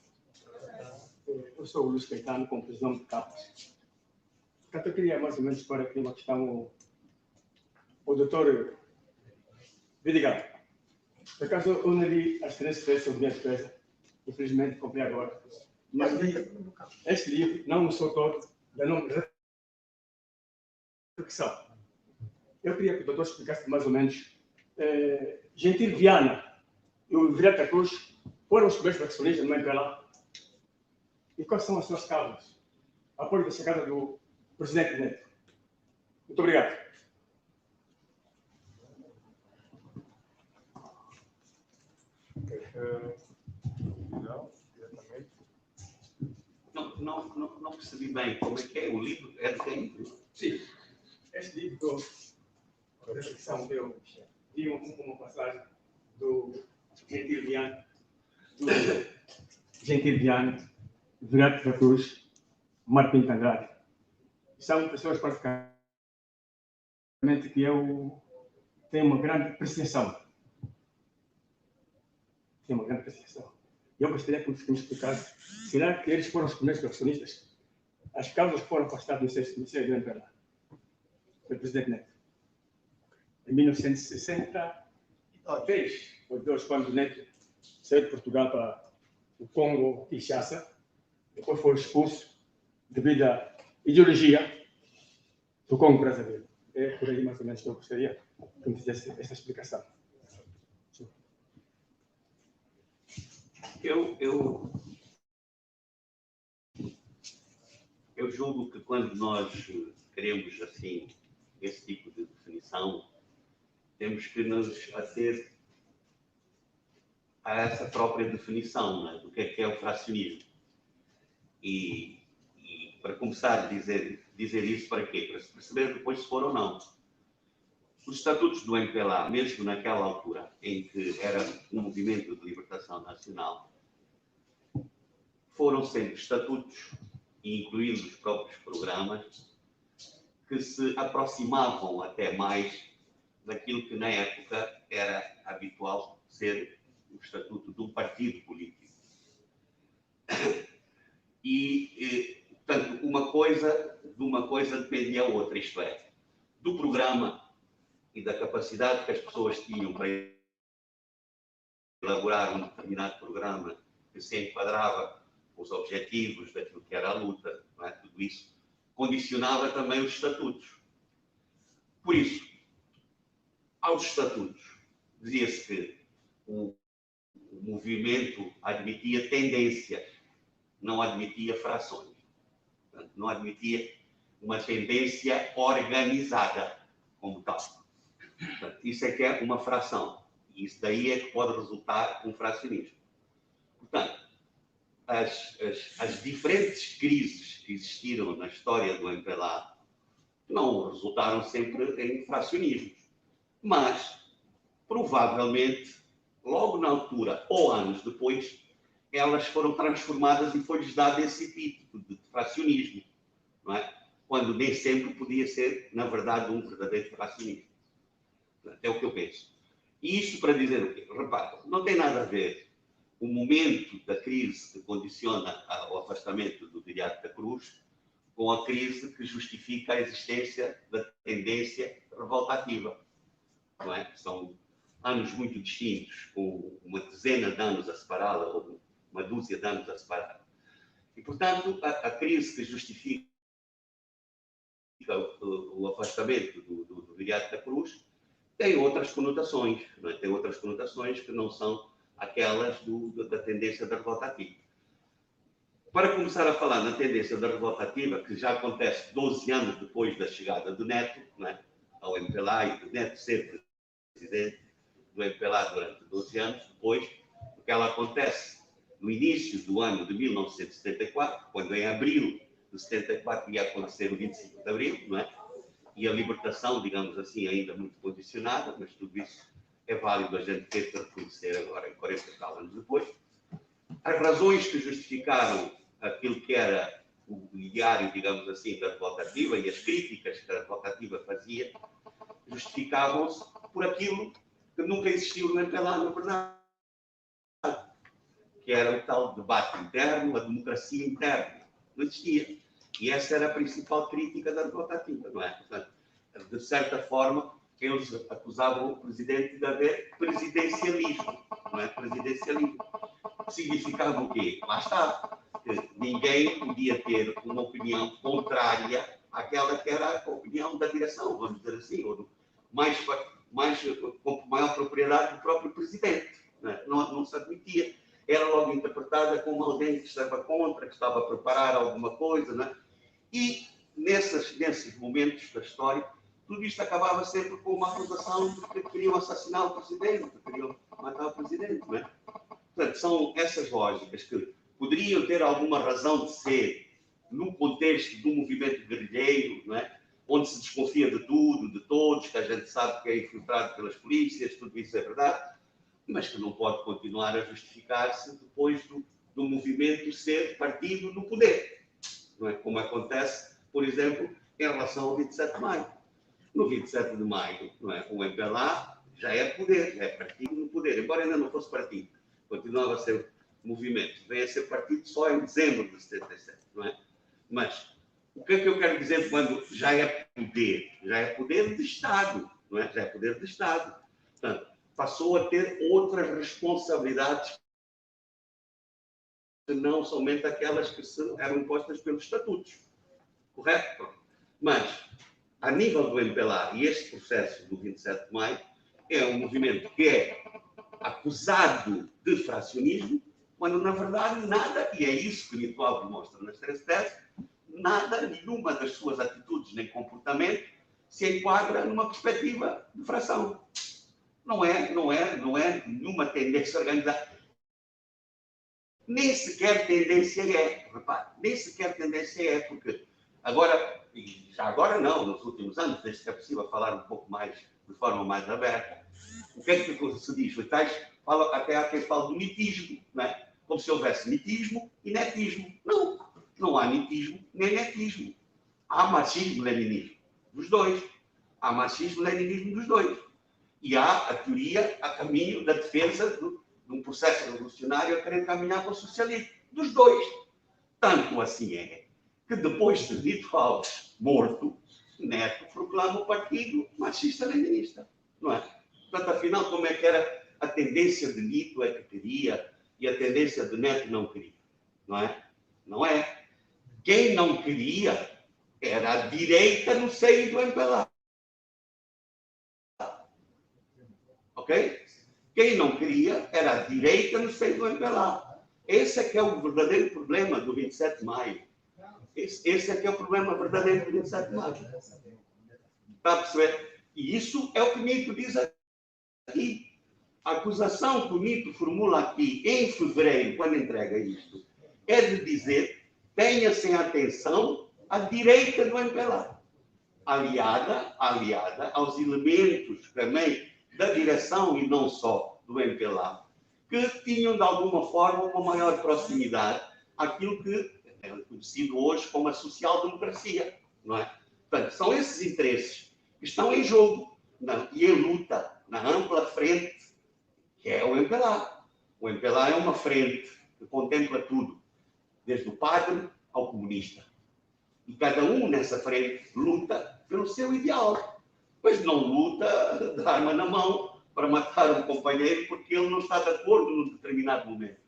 Eu sou o Luís Caetano, com presidente de CAPES. Portanto, eu queria mais ou menos para aqui uma questão o doutor Vidigal. Por acaso, eu não li as 13 teses sobre minha defesa. Infelizmente, comprei agora. Mas li este livro, não me sou todo, da nome de reflexão. Eu queria que o doutor explicasse mais ou menos Gentil Viana e o Virata Cruz foram os primeiros faccionistas no MPLA. E quais são as suas causas? Apoio da chegada do presidente Neto. Muito obrigado. Não percebi bem como é que é o livro. É de quem? Sim. Este livro da reflexão deu tinha uma passagem do Gentil Viana, Virata da Cruz, Martim Andrade. São pessoas praticamente que eu tenho uma grande apreciação. Tenho uma grande apreciação. Eu gostaria que me explicasse, será que eles foram os primeiros acionistas? As causas foram afastadas no Ministério do MPLA, pelo presidente Neto. Em 1963, ou dois, quando o Neto saiu de Portugal para o Congo, Kinshasa, depois foi expulso devido à ideologia do Congo brasileiro. É por aí mais ou menos que eu gostaria que me fizesse essa explicação. Eu julgo que quando nós queremos assim esse tipo de definição, temos que nos ater a essa própria definição, né, do que é o fracionismo. E para começar a dizer isso para quê? Para se perceber depois se for ou não. Os estatutos do MPLA, mesmo naquela altura em que era um movimento de libertação nacional, foram sempre estatutos, incluindo os próprios programas, que se aproximavam até mais daquilo que na época era habitual ser o estatuto de um partido político. Portanto, de uma coisa dependia a outra, isto é, do programa e da capacidade que as pessoas tinham para elaborar um determinado programa que se enquadrava com os objetivos daquilo que era a luta, não é? Tudo isso condicionava também os estatutos. Por isso, aos estatutos, dizia-se que o movimento admitia tendências, não admitia frações. Portanto, não admitia uma tendência organizada como tal. Portanto, isso é que é uma fração. E isso daí é que pode resultar um fracionismo. Portanto, as diferentes crises que existiram na história do MPLA não resultaram sempre em fracionismos. Mas, provavelmente, logo na altura ou anos depois, elas foram transformadas e foi-lhes dado esse epíteto de fracionismo, não é? Quando nem sempre podia ser, na verdade, um verdadeiro fracionismo. É o que eu penso. E isto para dizer o quê? Repara, não tem nada a ver o momento da crise que condiciona o afastamento do Viriato da Cruz com a crise que justifica a existência da tendência revoltativa. Não é? São anos muito distintos, com uma dezena de anos a separá-la, ou uma dúzia de anos a separar. E, portanto, a crise que justifica o afastamento do Viriato da Cruz tem outras conotações, não é? Tem outras conotações que não são aquelas da tendência da revolta ativa. Para começar a falar na tendência da revolta ativa, que já acontece 12 anos depois da chegada do Neto, não é? Ao MPLA, e do Neto ser presidente do MPLA durante 12 anos depois, porque ela acontece no início do ano de 1974, quando em abril de 74 ia acontecer o 25 de abril, não é? E a libertação, digamos assim, ainda muito condicionada, mas tudo isso é válido a gente ter que reconhecer agora, em 40 anos depois. As razões que justificaram aquilo que era o ideário, digamos assim, da revolta ativa e as críticas que a revolta ativa fazia, justificavam-se por aquilo que nunca existiu no MPLA, na verdade, que era o tal debate interno, a democracia interna. Não existia. E essa era a principal crítica da revolta ativa, não é? Portanto, de certa forma, eles acusavam o presidente de haver presidencialismo, não é? Presidencialismo. Significava o quê? Lá está. Que ninguém podia ter uma opinião contrária àquela que era a opinião da direção, vamos dizer assim, ou com maior propriedade do próprio presidente. Não é? Não se admitia. Era logo interpretada como alguém que estava contra, que estava a preparar alguma coisa, não é? E nesses momentos da história, tudo isto acabava sempre com uma acusação de que queriam assassinar o presidente, que queriam matar o presidente, não é? Portanto, são essas lógicas que poderiam ter alguma razão de ser no contexto do movimento guerrilheiro, não é? Onde se desconfia de tudo, de todos, que a gente sabe que é infiltrado pelas polícias, tudo isso é verdade, mas que não pode continuar a justificar-se depois do movimento ser partido no poder. Não é? Como acontece, por exemplo, em relação ao 27 de maio. No 27 de maio, não é? O MPLA já é poder, já é partido no poder, embora ainda não fosse partido, continuava a ser movimento, veio a ser partido só em dezembro de 77, não é? Mas o que é que eu quero dizer quando já é poder? Já é poder de Estado, não é? Já é poder de Estado. Portanto, passou a ter outras responsabilidades que não somente aquelas que eram impostas pelos estatutos. Correto? Mas, a nível do MPLA, e este processo do 27 de maio, é um movimento que é acusado de fracionismo, quando, na verdade, nada, e é isso que o Nitual demonstra nas 13 teses, nada, nenhuma das suas atitudes nem comportamento se enquadra numa perspectiva de fração. Não é nenhuma tendência organizada. nem sequer tendência é. Repare, nem sequer tendência é, porque agora, e já agora não, nos últimos anos, desde que é possível falar um pouco mais, de forma mais aberta, o que é que se diz? Até há quem fala do nitismo, não é? Como se houvesse nitismo e netismo. Não, não há nitismo nem netismo. Há marxismo-leninismo dos dois. Há marxismo-leninismo dos dois. E há a teoria a caminho da defesa de um processo revolucionário a querer caminhar para o socialismo. Dos dois. Tanto assim é que depois de Nito Alves morto, Neto proclama o partido marxista-leninista. Não é? Portanto, afinal, como é que era a tendência de Nito é que queria e a tendência de Neto não queria? Não é? Não é. Quem não queria era a direita no seio do MPLA. Ok? Quem não queria era a direita no seio do MPLA. Esse é que é o verdadeiro problema do 27 de maio. Esse é que é o problema verdadeiro do 27 de maio. Está a perceber? E isso é o que Nito diz aqui. A acusação que o Nito formula aqui em fevereiro, quando entrega isto, é de dizer: tenha-se em atenção a direita do MPLA, aliada aos elementos também da direção e não só do MPLA, que tinham de alguma forma uma maior proximidade àquilo que é conhecido hoje como a social-democracia, não é? Portanto, são esses interesses que estão em jogo e em luta na ampla frente que é o MPLA. O MPLA é uma frente que contempla tudo, desde o padre ao comunista. E cada um nessa frente luta pelo seu ideal. Pois não luta de arma na mão para matar um companheiro porque ele não está de acordo num determinado momento.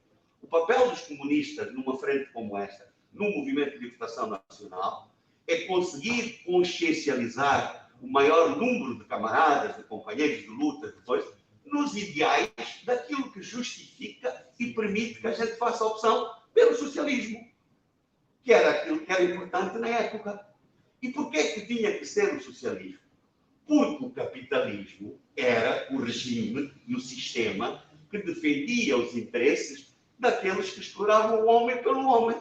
O papel dos comunistas numa frente como esta, num movimento de libertação nacional, é conseguir consciencializar o maior número de camaradas, de companheiros de luta, depois, nos ideais daquilo que justifica e permite que a gente faça a opção pelo socialismo, que era aquilo que era importante na época. E por que tinha que ser o socialismo? Porque o capitalismo era o regime e o sistema que defendia os interesses daqueles que exploravam o homem pelo homem.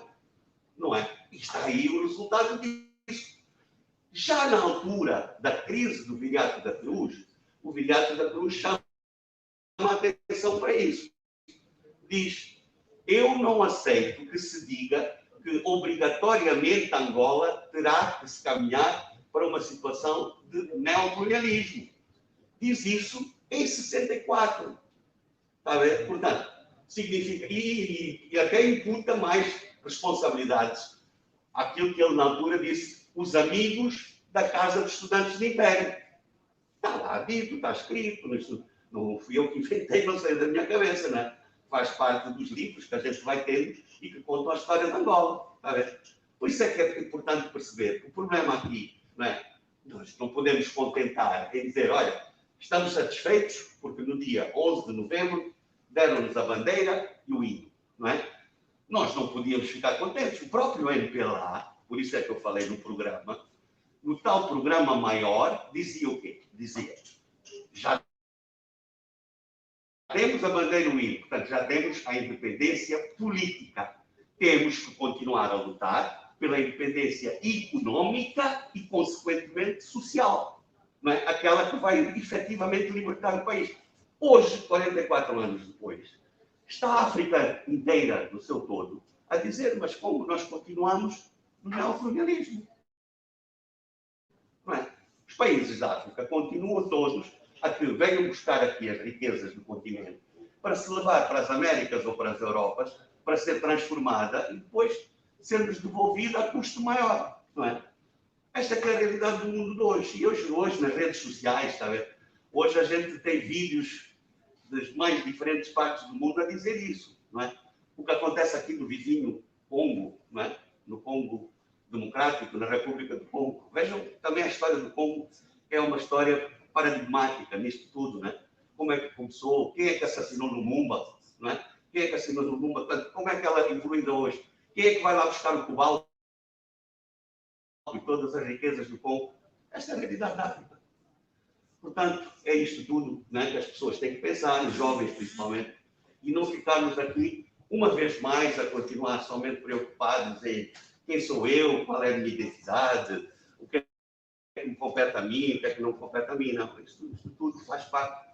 Não é? E está aí o resultado disso. Já na altura da crise do Viriato da Cruz, o Viriato da Cruz chama a atenção para isso. Diz: eu não aceito que se diga que obrigatoriamente Angola terá que se caminhar para uma situação de neocolonialismo. Diz isso em 64. Está a ver? Portanto, significa... E até imputa mais responsabilidades. Aquilo que ele, na altura, disse: os amigos da Casa dos Estudantes do Império. Está lá dito, está escrito. Não fui eu que inventei, não sei da minha cabeça, não é? Faz parte dos livros que a gente vai tendo e que contam a história de Angola. Está a ver? Por isso é que é importante perceber. O problema aqui, não é? Nós não podemos contentar em dizer: olha, estamos satisfeitos porque no dia 11 de novembro deram-nos a bandeira e o hino, não é? Nós não podíamos ficar contentes. O próprio MPLA, por isso é que eu falei no programa, no tal programa maior, dizia o quê? Dizia: já temos a bandeira e o hino, portanto, já temos a independência política. Temos que continuar a lutar pela independência económica e, consequentemente, social. Não é? Aquela que vai efetivamente libertar o país. Hoje, 44 anos depois, está a África inteira, no seu todo, a dizer: mas como nós continuamos no neocolonialismo? Não é? Os países da África continuam todos a que venham buscar aqui as riquezas do continente para se levar para as Américas ou para as Europas, para ser transformada e depois sermos devolvida a custo maior. Não é? Esta é a realidade do mundo de hoje. E hoje nas redes sociais, está a ver? Hoje a gente tem vídeos das mais diferentes partes do mundo a dizer isso. Não é? O que acontece aqui no vizinho Congo, não é? No Congo Democrático, na República do Congo. Vejam também a história do Congo, é uma história paradigmática nisto tudo, né? Como é que começou? Quem é que assassinou Lumumba? Não é? Quem é que assassinou Lumumba? Como é que ela evolui ainda hoje? Quem é que vai lá buscar o cobalto e todas as riquezas do Congo? Esta é a realidade da África. Portanto, é isto tudo, né, que as pessoas têm que pensar, os jovens principalmente, e não ficarmos aqui uma vez mais, a continuar somente preocupados em quem sou eu, qual é a minha identidade, o que é que me compete a mim, o que é que não compete a mim. Não, isto tudo faz parte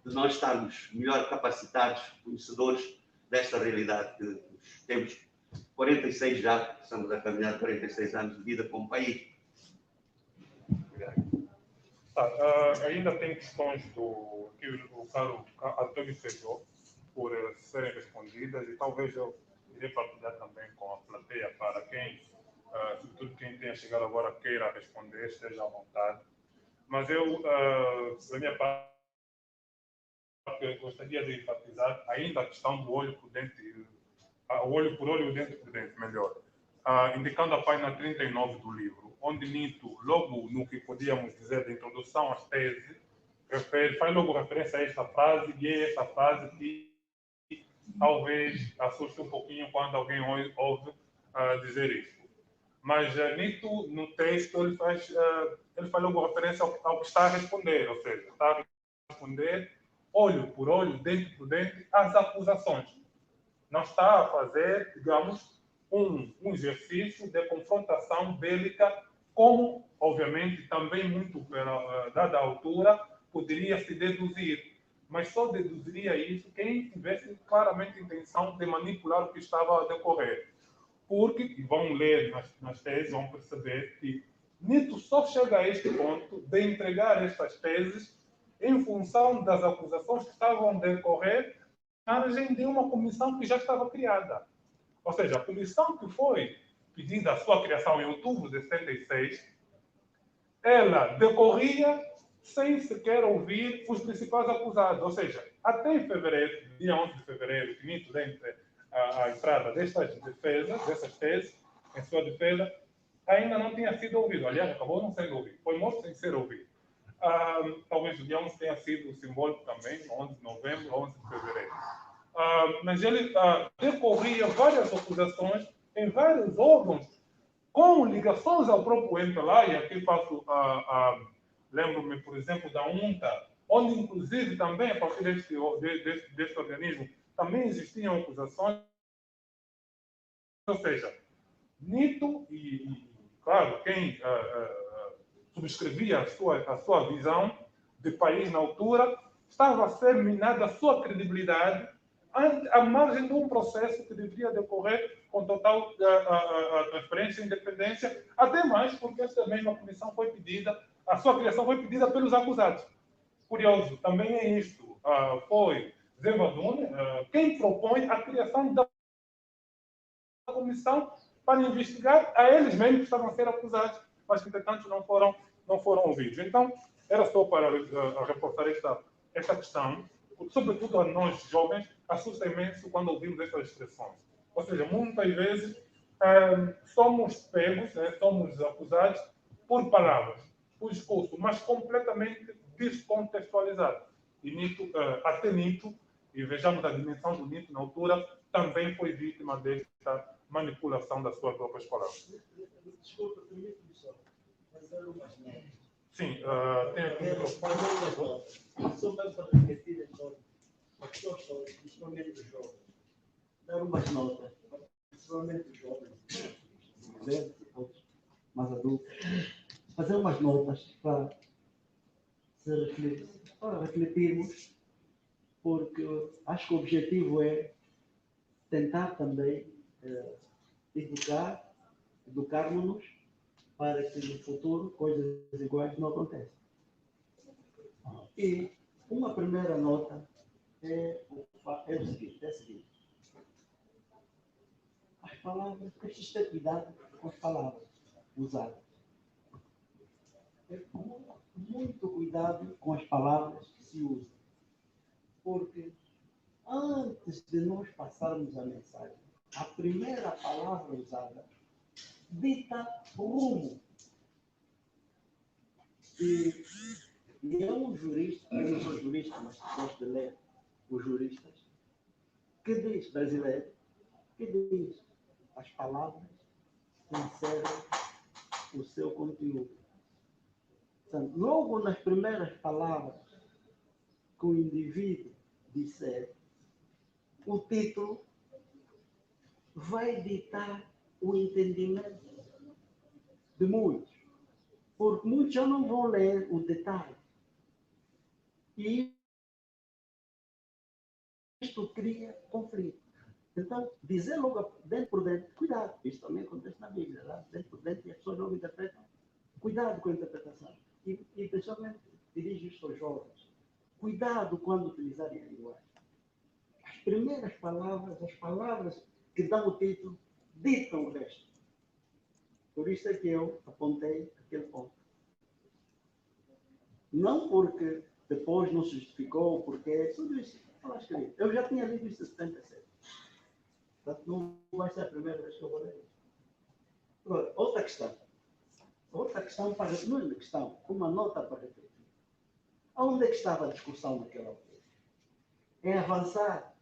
de nós estarmos melhor capacitados, conhecedores desta realidade que temos 46 já, estamos a caminhar 46 anos de vida como país. Ainda tem questões que o caro Antônio fechou por serem respondidas e talvez eu irei partilhar também com a plateia para quem, sobretudo quem tenha chegado agora queira responder, esteja à vontade. Mas eu, da minha parte, gostaria de enfatizar ainda a questão do olho por dente, olho por olho e dente por dente, melhor. Indicando a página 39 do livro, onde Nito, logo no que podíamos dizer de introdução às teses, faz logo referência a esta frase, e é esta frase que talvez assuste um pouquinho quando alguém ouve dizer isto. Mas Nito, no texto, ele faz logo referência ao que está a responder, ou seja, está a responder olho por olho, dente por dente, às acusações. Não está a fazer, digamos, um exercício de confrontação bélica, como, obviamente, também muito dada a altura, poderia se deduzir. Mas só deduziria isso quem tivesse claramente intenção de manipular o que estava a decorrer. Porque, e vão ler nas teses, vão perceber que Nito só chega a este ponto de entregar estas teses em função das acusações que estavam a decorrer à margem de uma comissão que já estava criada. Ou seja, a comissão que foi pedida a sua criação em outubro de 76, ela decorria sem sequer ouvir os principais acusados. Ou seja, até em fevereiro, dia 11 de fevereiro, que Nito dentre a entrada dessas teses, em sua defesa, ainda não tinha sido ouvido. Aliás, acabou não sendo ouvido. Foi morto sem ser ouvido. Talvez o dia 11 tenha sido simbólico também, 11 de novembro, 11 de fevereiro. Mas ele decorria várias acusações em vários órgãos com ligações ao próprio MPLA, e aqui faço, lembro-me, por exemplo, da UNTA, onde, inclusive, também, a partir deste organismo, também existiam acusações. Ou seja, Nito claro, quem subscrevia a sua visão de país na altura, estava a ser minada a sua credibilidade à margem de um processo que deveria decorrer com total transparência e independência, até mais porque esta mesma comissão foi pedida, a sua criação foi pedida pelos acusados. Curioso, também é isto. Foi Zé Vadune quem propõe a criação da comissão para investigar a eles mesmos que estavam a ser acusados, mas que, entretanto, não foram ouvidos. Então, era só para reforçar esta questão, porque, sobretudo a nós jovens, assusta imenso quando ouvimos estas expressões. Ou seja, muitas vezes somos pegos, somos acusados por palavras, por discurso, mas completamente descontextualizado. E Nito, até Nito, e vejamos a dimensão do Nito na altura, também foi vítima desta manipulação das suas próprias palavras. Desculpa, permite-me só fazer umas notas. Sim, tem aqui o microfone. Só mesmo para repetir então, as pessoas, principalmente os jovens, dar umas notas, principalmente os jovens, outros mais adultos, fazer umas notas para refletirmos, porque acho que o objetivo é tentar também educarmos-nos para que no futuro coisas iguais não aconteçam. E uma primeira nota é o seguinte. As palavras, preciso ter cuidado com as palavras usadas. Muito cuidado com as palavras que se usam. Porque antes de nós passarmos a mensagem, a primeira palavra usada dita o rumo. E é um jurista, eu não sou jurista, mas gosto de ler os juristas, que diz, brasileiro, que diz, as palavras inserem o seu conteúdo. Portanto, logo nas primeiras palavras que o indivíduo disser, o título vai ditar o entendimento de muitos, porque muitos já não vão ler o detalhe. E isto cria conflito. Então, dizer logo dentro por dentro, cuidado, isso também acontece na Bíblia, lá, dentro por dentro, e as pessoas não interpretam. Cuidado com a interpretação. E principalmente, dirijo isto aos jovens. Cuidado quando utilizarem a linguagem. As primeiras palavras, as palavras que dão o título, ditam o resto. Por isso é que eu apontei aquele ponto. Não porque depois não se justificou, porque tudo isso está lá escrito. Eu já tinha lido isso em 77. Portanto, não vai ser a primeira vez que eu vou ler isso. Agora, outra questão. Outra questão para não é uma questão, uma nota para refletir. Onde é que estava a discussão naquela altura? É avançar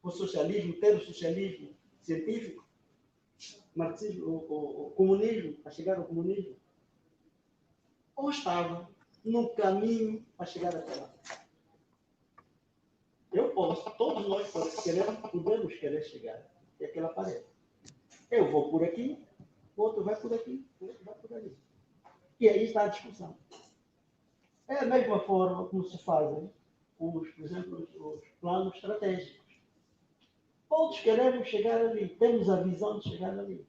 o socialismo, ter o socialismo científico, marxismo, o comunismo, a chegar ao comunismo, ou estava no caminho para chegar até lá? Eu posso, todos nós podemos querer chegar até aquela parede. Eu vou por aqui, o outro vai por aqui, o outro vai por ali. E aí está a discussão. É a mesma forma como se fazem, por exemplo, os planos estratégicos. Todos queremos chegar ali, temos a visão de chegar ali.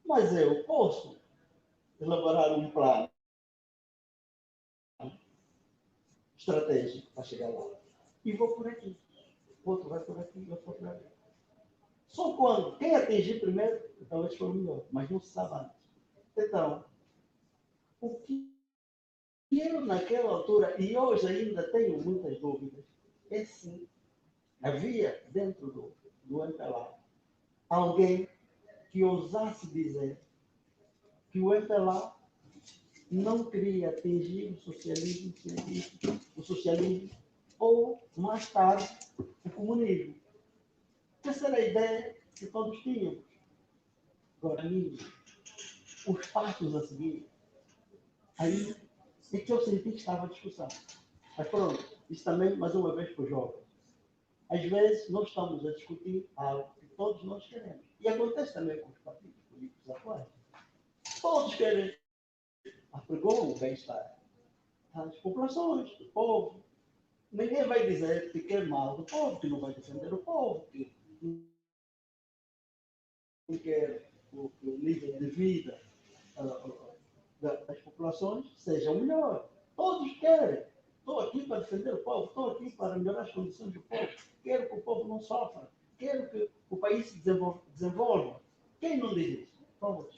Mas eu posso elaborar um plano estratégico para chegar lá. E vou por aqui. O outro vai por aqui, eu vou por ali. Só quando quem atingir primeiro, talvez for melhor, mas não se sabe antes. Então, o que eu naquela altura, e hoje ainda tenho muitas dúvidas, é se havia dentro do MPLA alguém que ousasse dizer que o MPLA não queria atingir o socialismo científico, o socialismo, ou, mais tarde, o comunismo. Essa era a ideia que todos tínhamos. Agora, os passos a seguir, aí é que eu senti que estava a discussão. Mas pronto, isso também, mais uma vez, para os jovens. Às vezes, nós estamos a discutir algo que todos nós queremos. E acontece também com os partidos políticos atuais. Todos querem apregou o bem-estar das populações, do povo. Ninguém vai dizer que quer mal do povo, que não vai defender o povo, que não quer o nível de vida das populações seja o melhor. Todos querem. Estou aqui para defender o povo, estou aqui para melhorar as condições do povo. Quero que o povo não sofra. Quero que o país se desenvolva. Quem não diz isso? Todos.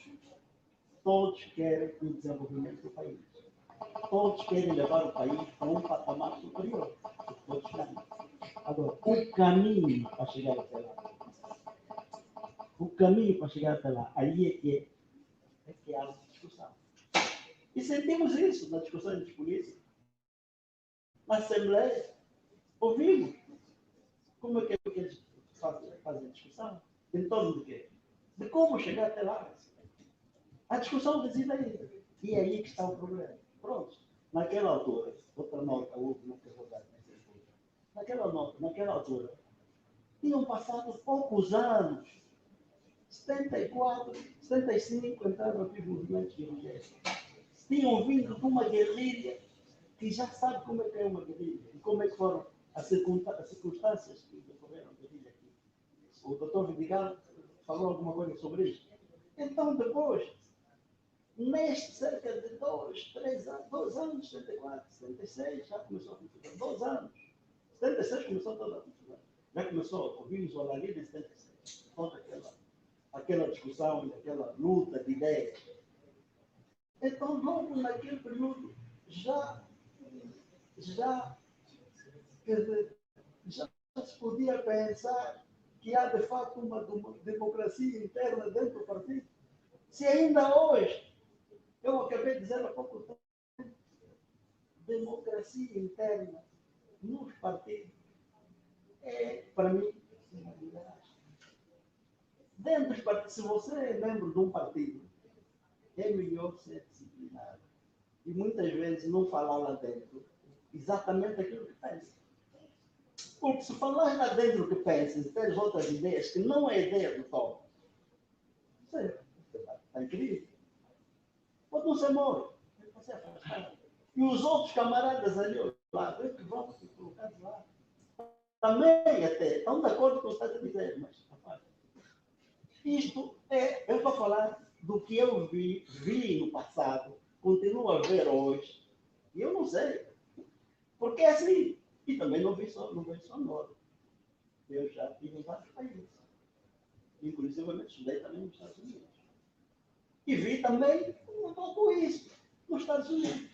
Todos querem o desenvolvimento do país. Todos querem levar o país para um patamar superior. Todos querem. Agora, o caminho para chegar até lá. O caminho para chegar até lá, aí é que há discussão. E sentimos isso na discussão dos polícias. Na Assembleia, ouvimos como é que eles fazem discussão. Em torno de quê? De como chegar até lá. A discussão reside aí. E é aí que está o problema. Pronto. Naquela altura, outra nota, última que eu vou dar. Naquela altura, tinham passado poucos anos. 74, 75 entraram aqui os movimentos de evangélicos. Tinham vindo de uma guerrilha que já sabe como é que é uma guerrilha e como é que foram as circunstâncias que decorreram a guerrilha aqui. O doutor Vidigal falou alguma coisa sobre isso. Então, depois, neste cerca de 2 anos, 74, 76, já começou a confusão. 2 anos. 76 começou toda a confusão. Já começou, ouvimos o alarido em 76. Toda aquela discussão, aquela luta de ideias. Então, logo naquele período, já se podia pensar que há, de fato, uma democracia interna dentro do partido. Se ainda hoje, eu acabei de dizer há pouco tempo, democracia interna nos partidos é, para mim, uma novidade. Dentro dos partidos, se você é membro de um partido, é melhor ser disciplinado. E muitas vezes não falar lá dentro exatamente aquilo que pensa. Porque se falar lá dentro do que pensa e tens outras ideias que não é ideia do Tom, está incrível. Pode não ser morto, pode ser afastado. E os outros camaradas ali lá, que vão ser colocados lá, também até estão de acordo com o que estás a dizer, mas rapaz, isto é, eu estou a falar do que eu vi no passado, continuo a ver hoje, e eu não sei, porque é assim. E também não vejo só no Norte. Eu já estive em vários países, inclusive estudei também nos Estados Unidos. E vi também um pouco isso nos Estados Unidos.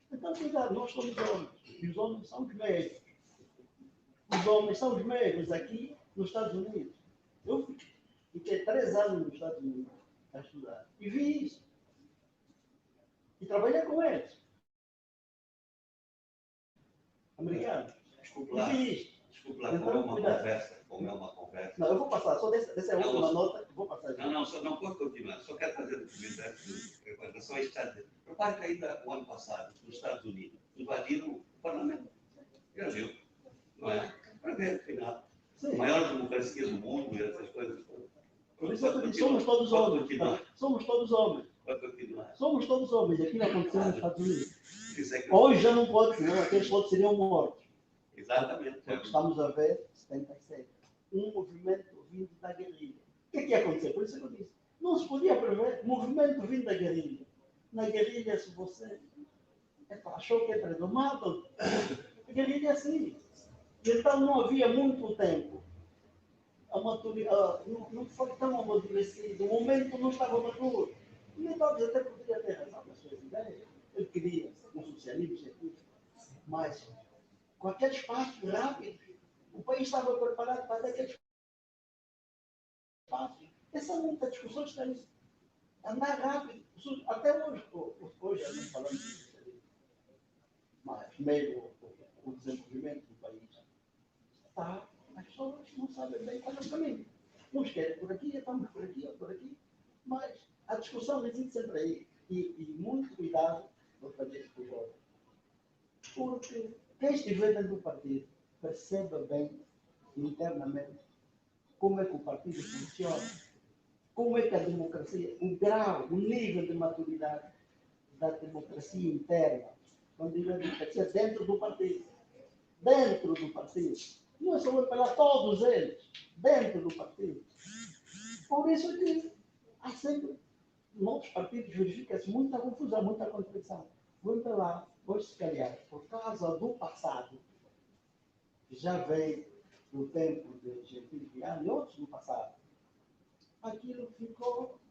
Então, cuidado, nós somos homens, e os homens são os médicos. Os homens são os médicos aqui nos Estados Unidos. Eu fiquei 3 anos nos Estados Unidos a estudar e vi isso. E trabalhei com eles. Americanos. Desculpe lá, Então, como é uma cuidado. conversa, como é uma conversa. Não, eu vou passar, só dessa é a última nota, vou passar. Não, só não pode continuar. Só quero fazer um comentário em relação a isto. Repare que ainda o ano passado, nos Estados Unidos, invadiram o Parlamento. Já viu? Não é? Para ver, afinal. A maior democracia do mundo e essas coisas. Por isso eu disse, somos todos homens. Somos todos homens. Pode continuar. Somos todos homens. Aquilo aconteceu nos Estados Unidos. Isso é que... Hoje já não pode, senão aqueles todos seriam mortos. Exatamente. Porque estamos a ver 77. Um movimento vindo da guerrilha. O que é que ia acontecer? Por isso que eu disse. Não se podia prever movimento vindo da guerrilha. Na guerrilha, se você achou que é predomado, a guerrilha é assim. Então não havia muito tempo. Não foi tão amadurecido. O momento não estava maduro. E talvez até poderia ter razão nas suas ideias. Eu queria um socialismo científico. Mas com aqueles passos rápidos, o país estava preparado para aqueles passos. Essa é muita discussão que temos. Andar rápido. Até hoje a gente falando de socialismo. Mas meio o desenvolvimento do país está. As pessoas não sabem bem qual é o caminho. Uns querem por aqui, estamos por aqui, ou por aqui. Mas a discussão existe sempre aí. E muito cuidado para fazer isto com os jovens. Porque quem estiver dentro do partido perceba bem, internamente, como é que o partido funciona. Como é que a democracia, o grau, o nível de maturidade da democracia interna, quando digo a democracia, dentro do partido. Dentro do partido. Não é só para todos eles, dentro do partido. Por isso que há sempre, noutros partidos, verifica-se muita confusão, muita contradição. Vamos para lá, hoje se calhar, por causa do passado, que já veio do tempo de Gentil Viana e outros no passado, aquilo ficou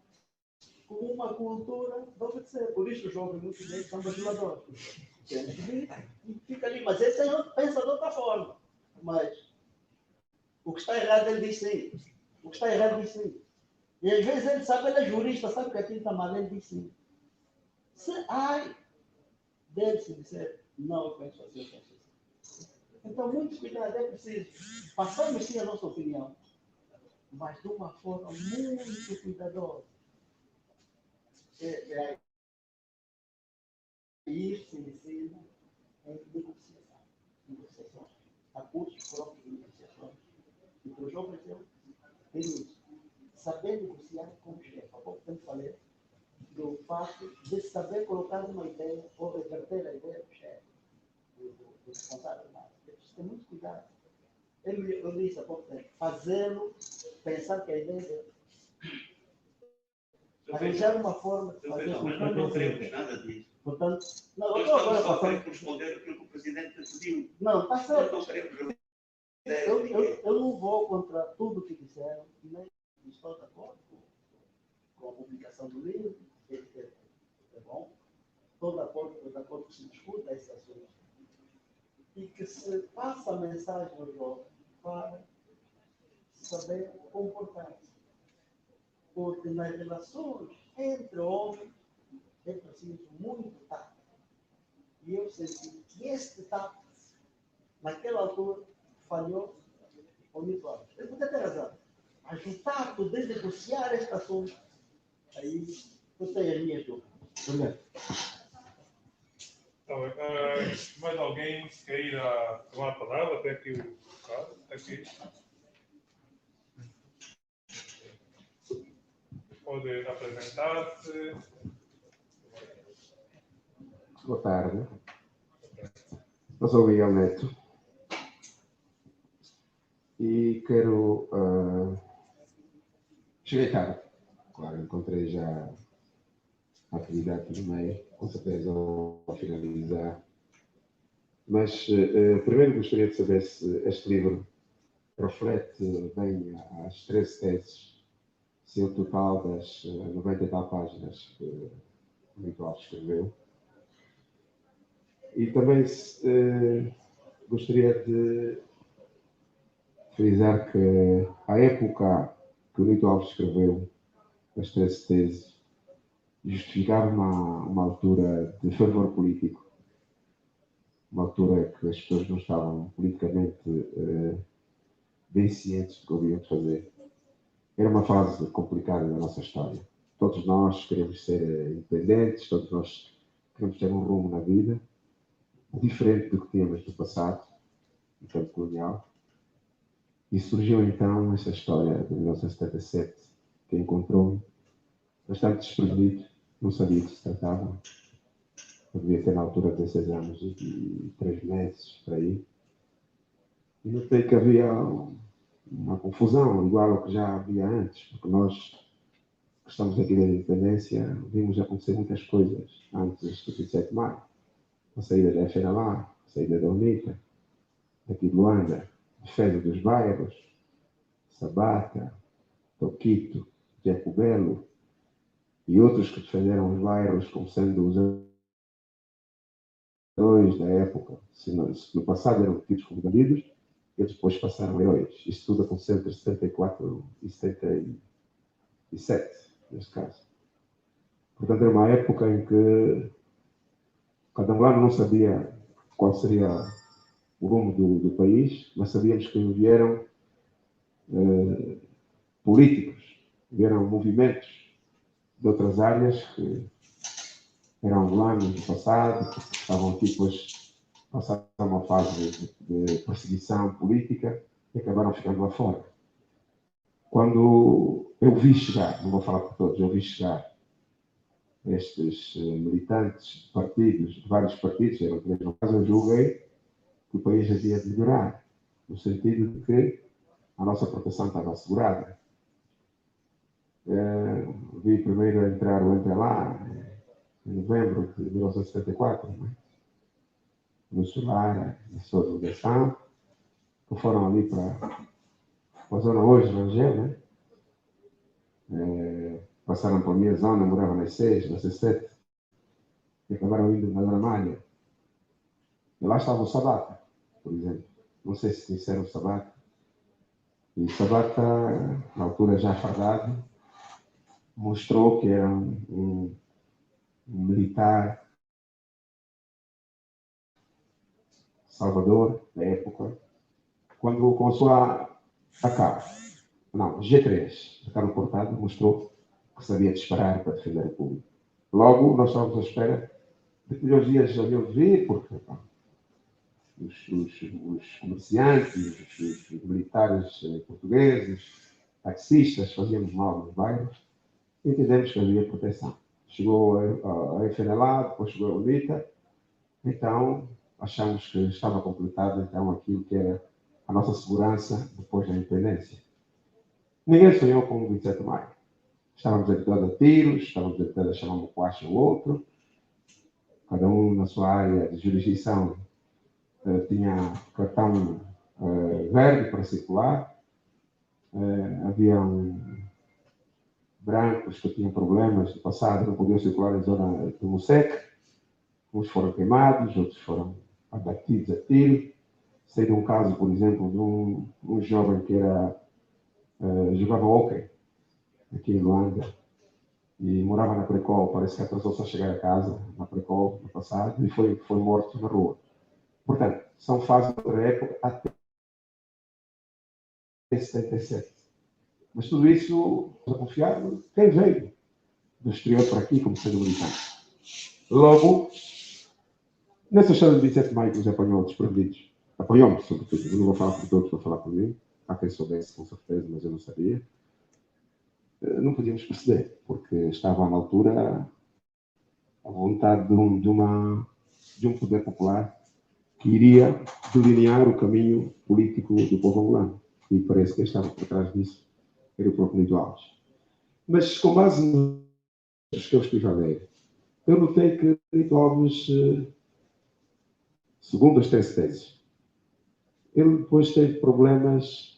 com uma cultura de obedecer. Por isso os jovens, muitos deles, são bajuladores. E fica ali, mas esse pensa de outra forma. Mas o que está errado, ele diz sim. O que está errado, diz sim. E às vezes ele sabe, ele é jurista, sabe que aquilo está mal, ele diz sim. Se ai dele se disser, não, eu penso assim, eu penso assim. Então, muito cuidado, é preciso. Passamos sim a nossa opinião, mas de uma forma muito cuidadosa. Isso se ensina em negociação. Negociações. Há cursos próprios de negociações. E para os jovens, eu tenho isso. Saber negociar com o chefe. Há pouco tempo falei do fato de saber colocar uma ideia ou reverter a ideia do chefe, do responsável. Preciso ter muito cuidado. Eu disse há pouco tempo, fazê-lo, pensar que a ideia dele. Arranjar uma forma de fazer com que nós não queremos nada disso. Portanto, não, nós estamos só a responder aquilo que o Presidente pediu. Não, está certo. Nós não queremos eu não vou contra tudo o que disseram, nem estou de acordo com a publicação do livro, é bom. Estou de acordo que se discuta esse assunto. E que se passa a mensagem ao jovem para saber comportar-se. Porque nas relações entre homens é preciso muito tato. E eu senti que este tato, naquela altura, falhou uniforme. Ele podia ter razão. Mas o tato de negociar este assunto, aí eu tenho as minhas dúvidas. Obrigado. Tá bem. Mais alguém queira tomar a palavra? Até aqui o cara, até aqui. Pode apresentar-se. Boa tarde. Eu sou o Miguel Neto e quero. Cheguei tarde. Claro, encontrei já a atividade no meio, com certeza ao finalizar. Mas primeiro gostaria de saber se este livro reflete bem as 13 teses, se o total das 90 e tal páginas que o Mito Alves escreveu. E também gostaria de frisar que a época que o Mito Alves escreveu as 13 teses justificava uma altura de fervor político, uma altura que as pessoas não estavam politicamente bem cientes do que haviam de fazer. Era uma fase complicada da nossa história. Todos nós queremos ser independentes, todos nós queremos ter um rumo na vida, diferente do que tínhamos no passado, no tempo colonial. E surgiu então essa história de 1977, que encontrou-me bastante desprevenido, não sabia do que se tratava. Eu devia ter na altura 16 anos e 3 meses, por aí. E notei que havia uma confusão, igual ao que já havia antes, porque nós, que estamos aqui na independência, vimos acontecer muitas coisas antes do 27 de maio. A saída da FNLA, a saída da UNITA, aqui de Luanda, defesa dos bairros, Sabata, Toquito, Jacobelo e outros que defenderam os bairros como sendo os heróis da época. Se no passado eram tidos como bandidos, eles depois passaram heróis. Isso tudo aconteceu entre 74 e 77, neste caso. Portanto, era uma época em que cada ano não sabia qual seria o rumo do país, mas sabíamos que vieram políticos, vieram movimentos de outras áreas que eram angolanos do passado, que estavam aqui depois passaram uma fase de perseguição política e acabaram ficando lá fora. Quando eu vi chegar, não vou falar por todos, eu vi chegar estes militantes de partidos, de vários partidos, eram 3 no caso, eu julguei que o país havia de melhorar, no sentido de que a nossa proteção estava assegurada. Vi primeiro entrar o MPLA, em novembro de 1974, né? No Solar, na sua delegação, que foram ali para a zona hoje, Rangel, né? Passaram por minha zona, moravam nas 6, nas 7, e acabaram indo na Dramalha. E lá estava o Sabata, por exemplo. Não sei se conheceram o Sabata. E o Sabata, na altura já fardado, mostrou que era um militar salvador da época, quando começou a G3, a carro portado, mostrou que sabia disparar para defender o público. Logo, nós estávamos à espera de que os dias haviam de vir, porque os comerciantes, os militares portugueses, taxistas, fazíamos mal nos bairros, e entendemos que havia proteção. Chegou a FNLA, depois chegou a UNITA, então achamos que estava completado então aquilo que era a nossa segurança depois da independência. Ninguém sonhou com o 27 de maio. Estávamos habituados a tiros, estávamos habituados a chamar um quacho ao outro, cada um na sua área de jurisdição tinha cartão verde para circular, havia brancos que tinham problemas no passado, não podiam circular na zona do Mosec, uns foram queimados, outros foram abatidos a tiro. Sei de um caso, por exemplo, de um jovem que jogava hóquei aqui em Luanda e morava na Precol, parece que atrasou-se a chegar a casa na Precol no passado e foi morto na rua. Portanto, são fases da época até 77. Mas tudo isso, a confiar, quem veio do exterior para aqui como sendo militante. Logo, Nessa história do 27 de maio que nos apanhou desprevenidos, apanhou-me, sobretudo, eu não vou falar por todos, vou falar por mim, há quem soubesse com certeza, mas eu não sabia. Não podíamos perceber, porque estava na altura a vontade de um poder popular que iria delinear o caminho político do povo angolano. E parece que quem estava por trás disso era o próprio Nito Alves. Mas, com base nos que eu estive a ler, eu notei que Nito Alves, segundo as três teses, ele depois teve problemas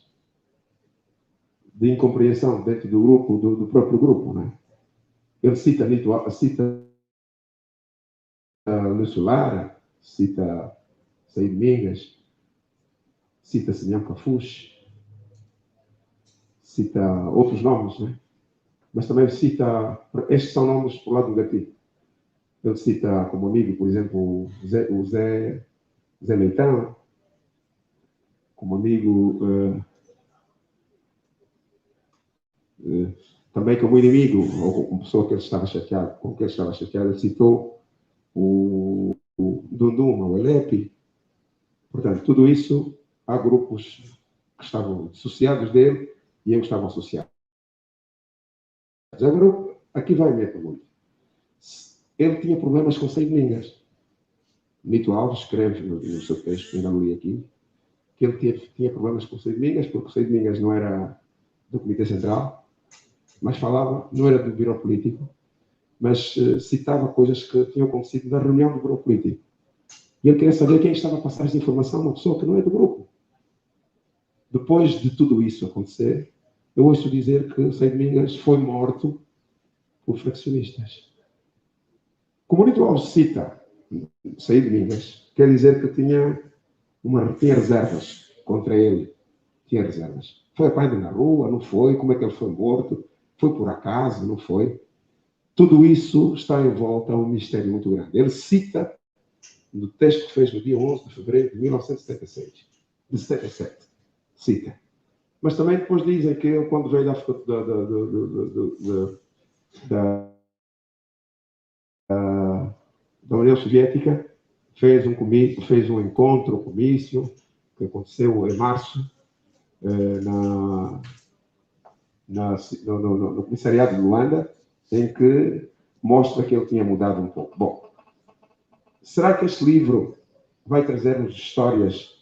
de incompreensão dentro do grupo, do próprio grupo, não é? Ele cita Lúcio Lara, cita Saíd Mingas, cita Simeão Cafuche, cita outros nomes, né? Mas também cita, estes são nomes por lado negativo. Ele cita como amigo, por exemplo, o Zé Leitão, como amigo, também como inimigo, ou como pessoa que ele estava chateado, com que ele estava chateado, ele citou o Dundum, o Elepe. Portanto, tudo isso, há grupos que estavam dissociados dele e eu estava associado. Agora, aqui vai a minha pergunta. Ele tinha problemas com Saíd Mingas. Nito Alves escreve no seu texto, que ainda não li aqui, que ele tinha problemas com Saíd Mingas, porque Saíd Mingas não era do Comitê Central, mas falava, não era do Biro Político, mas citava coisas que tinham acontecido na reunião do Biro Político. E ele queria saber quem estava a passar essa informação, uma pessoa que não é do grupo. Depois de tudo isso acontecer, eu ouço dizer que Saíd Mingas foi morto por fraccionistas. Como o Nito Alves cita Saíd Mingas, quer dizer que tinha reservas contra ele. Tinha reservas. Foi apanhado na rua, não foi? Como é que ele foi morto? Foi por acaso, não foi? Tudo isso está em volta a um mistério muito grande. Ele cita no texto que fez no dia 11 de fevereiro de 1977. De 77. Cita. Mas também depois dizem que ele, quando veio da União Soviética, fez um encontro, um comício, que aconteceu em março, no comissariado de Luanda, em que mostra que ele tinha mudado um pouco. Bom, será que este livro vai trazer-nos histórias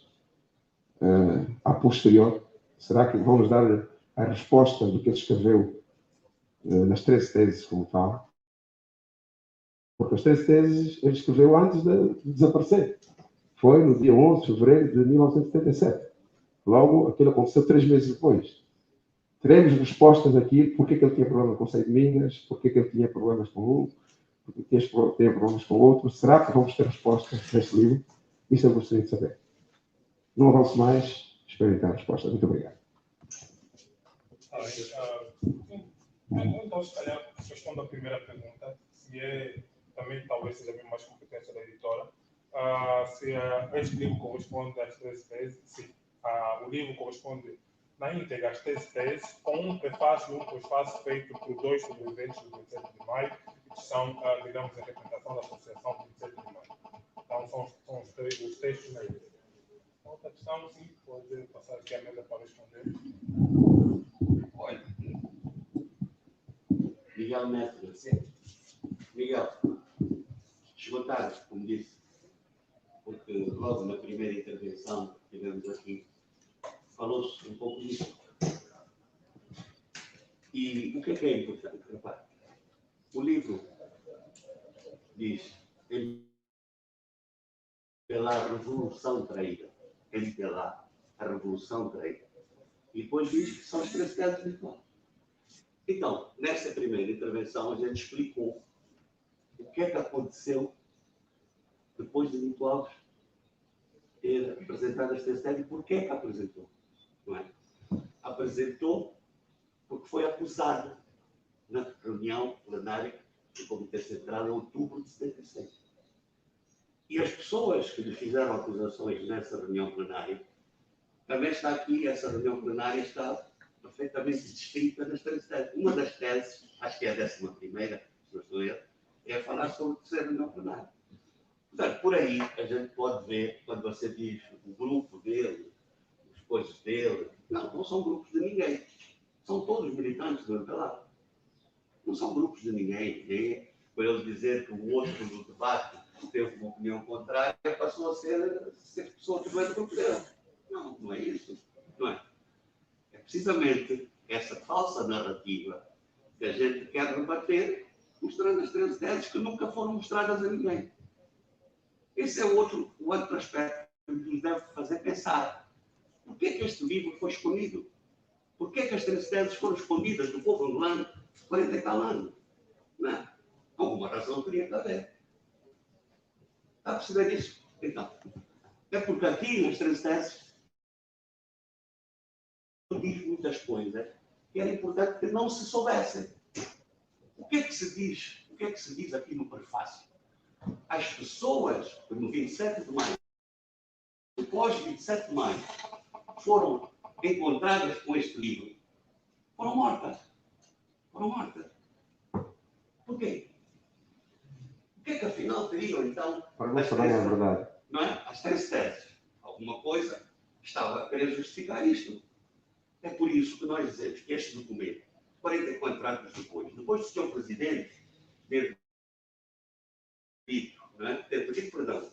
a posterior? Será que vamos dar a resposta do que ele escreveu nas 13 teses, como tal? Porque as 13 teses ele escreveu antes de desaparecer. Foi no dia 11 de fevereiro de 1977. Logo, aquilo aconteceu 3 meses depois. Teremos respostas aqui, porque que ele tinha problemas com Saíd Mingas, porque que ele tinha problemas com um, porque que ele tinha problemas com o outro. Será que vamos ter respostas neste livro? Isso eu gostaria de saber. Não avanço mais, espero ter a resposta. Muito obrigado. Então, se calhar, respondo à primeira pergunta, se é, também talvez seja bem mais competência da editora, se este livro corresponde às 13 teses, sim. O livro corresponde na íntegra às 13 teses, com um prefácio e um pós-fácio feito por 2 sobreviventes do 27 de maio, que são, digamos, a representação da Associação do 27 de maio. Então, são os textos na íntegra. Outra questão, sim, pode passar aqui à mesa para responder. Olha, Miguel Mestre, Miguel, chegou tarde, como disse, porque logo na primeira intervenção que tivemos aqui, falou-se um pouco disso. E o que é importante? Repare, o livro diz pela revolução traída. Ele pela a revolução traída. E depois diz que são os 13 teses virtuais. Então, nessa primeira intervenção, a gente explicou o que é que aconteceu depois de Nito Alves ter apresentado as 13 teses e porquê é que apresentou. Não é? Apresentou porque foi acusado na reunião plenária do Comitê Central em outubro de 76. E as pessoas que lhe fizeram acusações nessa reunião plenária, também está aqui, essa reunião plenária está perfeitamente descrita nas 13 teses. Uma das teses, acho que é a 11ª, se não estou errado, é falar sobre o terceiro reunião plenária. Portanto, por aí a gente pode ver, quando você diz o grupo dele, as coisas dele, não são grupos de ninguém. São todos militantes do MPLA. Não são grupos de ninguém. Por ele dizer que o outro no debate teve uma opinião contrária, passou a ser pessoa que não é do grupo dele. Não é isso. Não é. É precisamente essa falsa narrativa que a gente quer rebater, mostrando as 13 teses que nunca foram mostradas a ninguém. Esse é o outro aspecto que nos deve fazer pensar. Por que este livro foi escondido? Por que as 13 teses foram escondidas do povo angolano 40 e tal anos? Não é? Alguma razão teria que haver. Está a perceber isso? Então, é porque aqui nas 13 teses diz muitas coisas que era importante que não se soubessem. O que é que se diz? O que é que se diz aqui no prefácio? As pessoas que no 27 de maio, depois de 27 de maio, foram encontradas com este livro, foram mortas. Foram mortas. Por quê? O que é que afinal teriam então? Para não saberem a verdade. Não é? As 13 teses. Alguma coisa estava a querer justificar isto. É por isso que nós dizemos que este documento, 44 anos depois do Sr. Presidente ter pedido, perdão,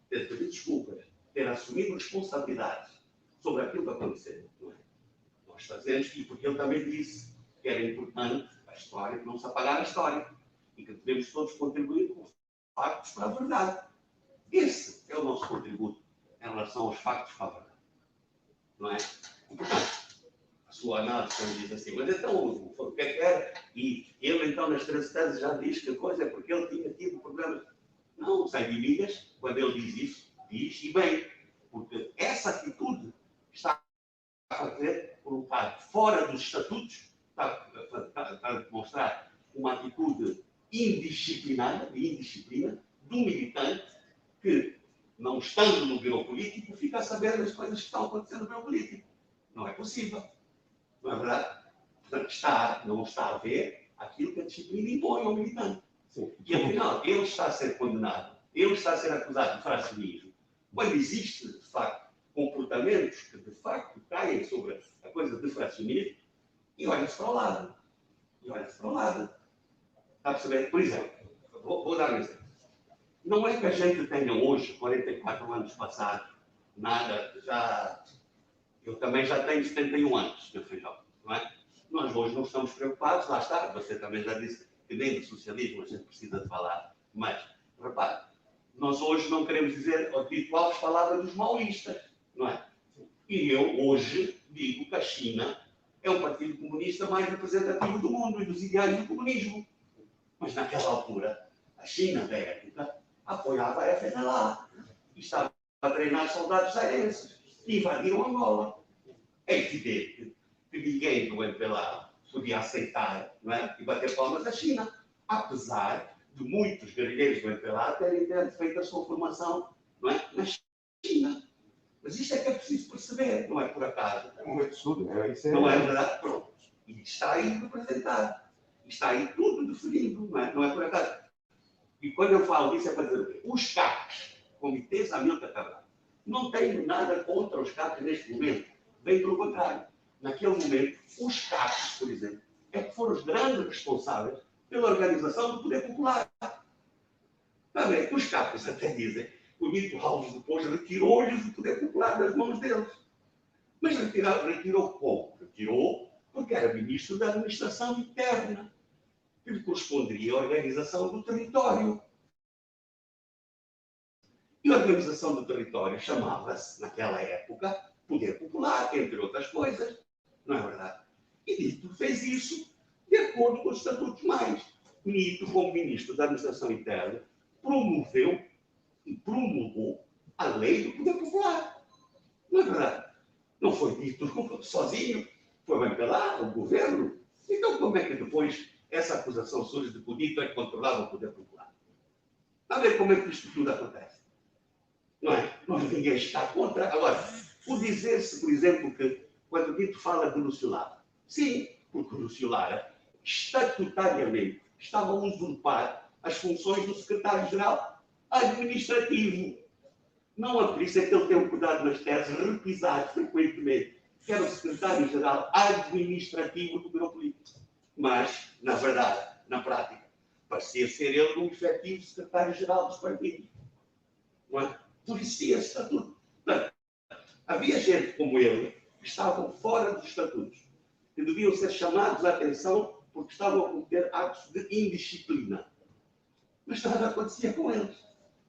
ter pedido desculpas, ter assumido responsabilidades sobre aquilo que aconteceu, não é? Nós fazemos, e porque ele também disse que era importante a história, que não se apagar a história, e que devemos todos contribuir com factos para a verdade. Esse é o nosso contributo em relação aos factos para a verdade. Não é? E, portanto, a sua análise quando diz assim, mas então o que é que era? E ele então nas 13 teses já diz que a coisa é porque ele tinha tido problemas. Não, sai de milhas, quando ele diz isso, diz e bem, porque essa atitude está a fazer, por um lado, fora dos estatutos, está a demonstrar uma atitude indisciplinada, de indisciplina, do militante que, não estando no biro político, fica a saber das coisas que estão acontecendo no biro político. Não é possível. Não é verdade? Portanto, não está a ver aquilo que a disciplina impõe ao militante. Sim. E, afinal, ele está a ser condenado, ele está a ser acusado de fracionismo, quando existe, de facto, comportamentos que, de facto, caem sobre a coisa de fracionismo, e olha-se para o lado. E olha-se para o lado. Está a perceber? Por exemplo, vou dar um exemplo. Não é que a gente tenha hoje, 44 anos passados, nada, já... Eu também já tenho 71 anos, meu filho, não é? Nós hoje não estamos preocupados, lá está, você também já disse que nem do socialismo a gente precisa de falar, mas, repare, nós hoje não queremos dizer a habitual palavra dos maoístas, não é? E eu hoje digo que a China é o partido comunista mais representativo do mundo e dos ideais do comunismo. Mas naquela altura, a China da época apoiava a FNLA e estava a treinar soldados zairenses e invadiram Angola. É evidente que ninguém do MPLA podia aceitar, não é? E bater palmas à China, apesar de muitos guerrilheiros do MPLA terem feito a sua formação, não é? Na China. Mas isto é que é preciso perceber, não é por acaso. É um absurdo, Não é verdade? Pronto. E está aí representado. Está aí tudo definido, não é por acaso. E quando eu falo disso é para dizer o quê? Os CAPs, Comitês Amilcar Cabral, não tenho nada contra os CAPs neste momento. Bem pelo contrário. Naquele momento, os CAPs, por exemplo, é que foram os grandes responsáveis pela organização do poder popular. Também, os CAPs até dizem que o Nito Alves depois retirou-lhes o poder popular das mãos deles. Mas retirou como? Retirou porque era ministro da Administração Interna, que lhe corresponderia à organização do território. E a organização do território chamava-se, naquela época, Poder Popular, entre outras coisas. Não é verdade? E Nito fez isso de acordo com os estatutos mais. Nito, como ministro da Administração Interna, promoveu e promulgou a lei do Poder Popular. Não é verdade? Não foi Nito sozinho, foi o MPLA, o governo. Então, como é que depois essa acusação surge de que o Nito é que controlava o Poder Popular? Está a ver como é que isto tudo acontece? Não é? Ninguém está contra. Agora, o dizer-se, por exemplo, que quando o Nito fala de Lúcio Lara, sim, porque o Lúcio Lara, estatutariamente, estava a usurpar as funções do secretário-geral administrativo. Não é por isso é que ele tem o cuidado nas teses repisado frequentemente, que era o secretário-geral administrativo do Biro Político. Mas, na verdade, na prática, parecia ser ele um efetivo secretário-geral dos partidos. Não é? Por isso tinha estatuto. Portanto, havia gente como ele que estavam fora dos estatutos, que deviam ser chamados a atenção porque estavam a cometer atos de indisciplina. Mas nada acontecia com eles.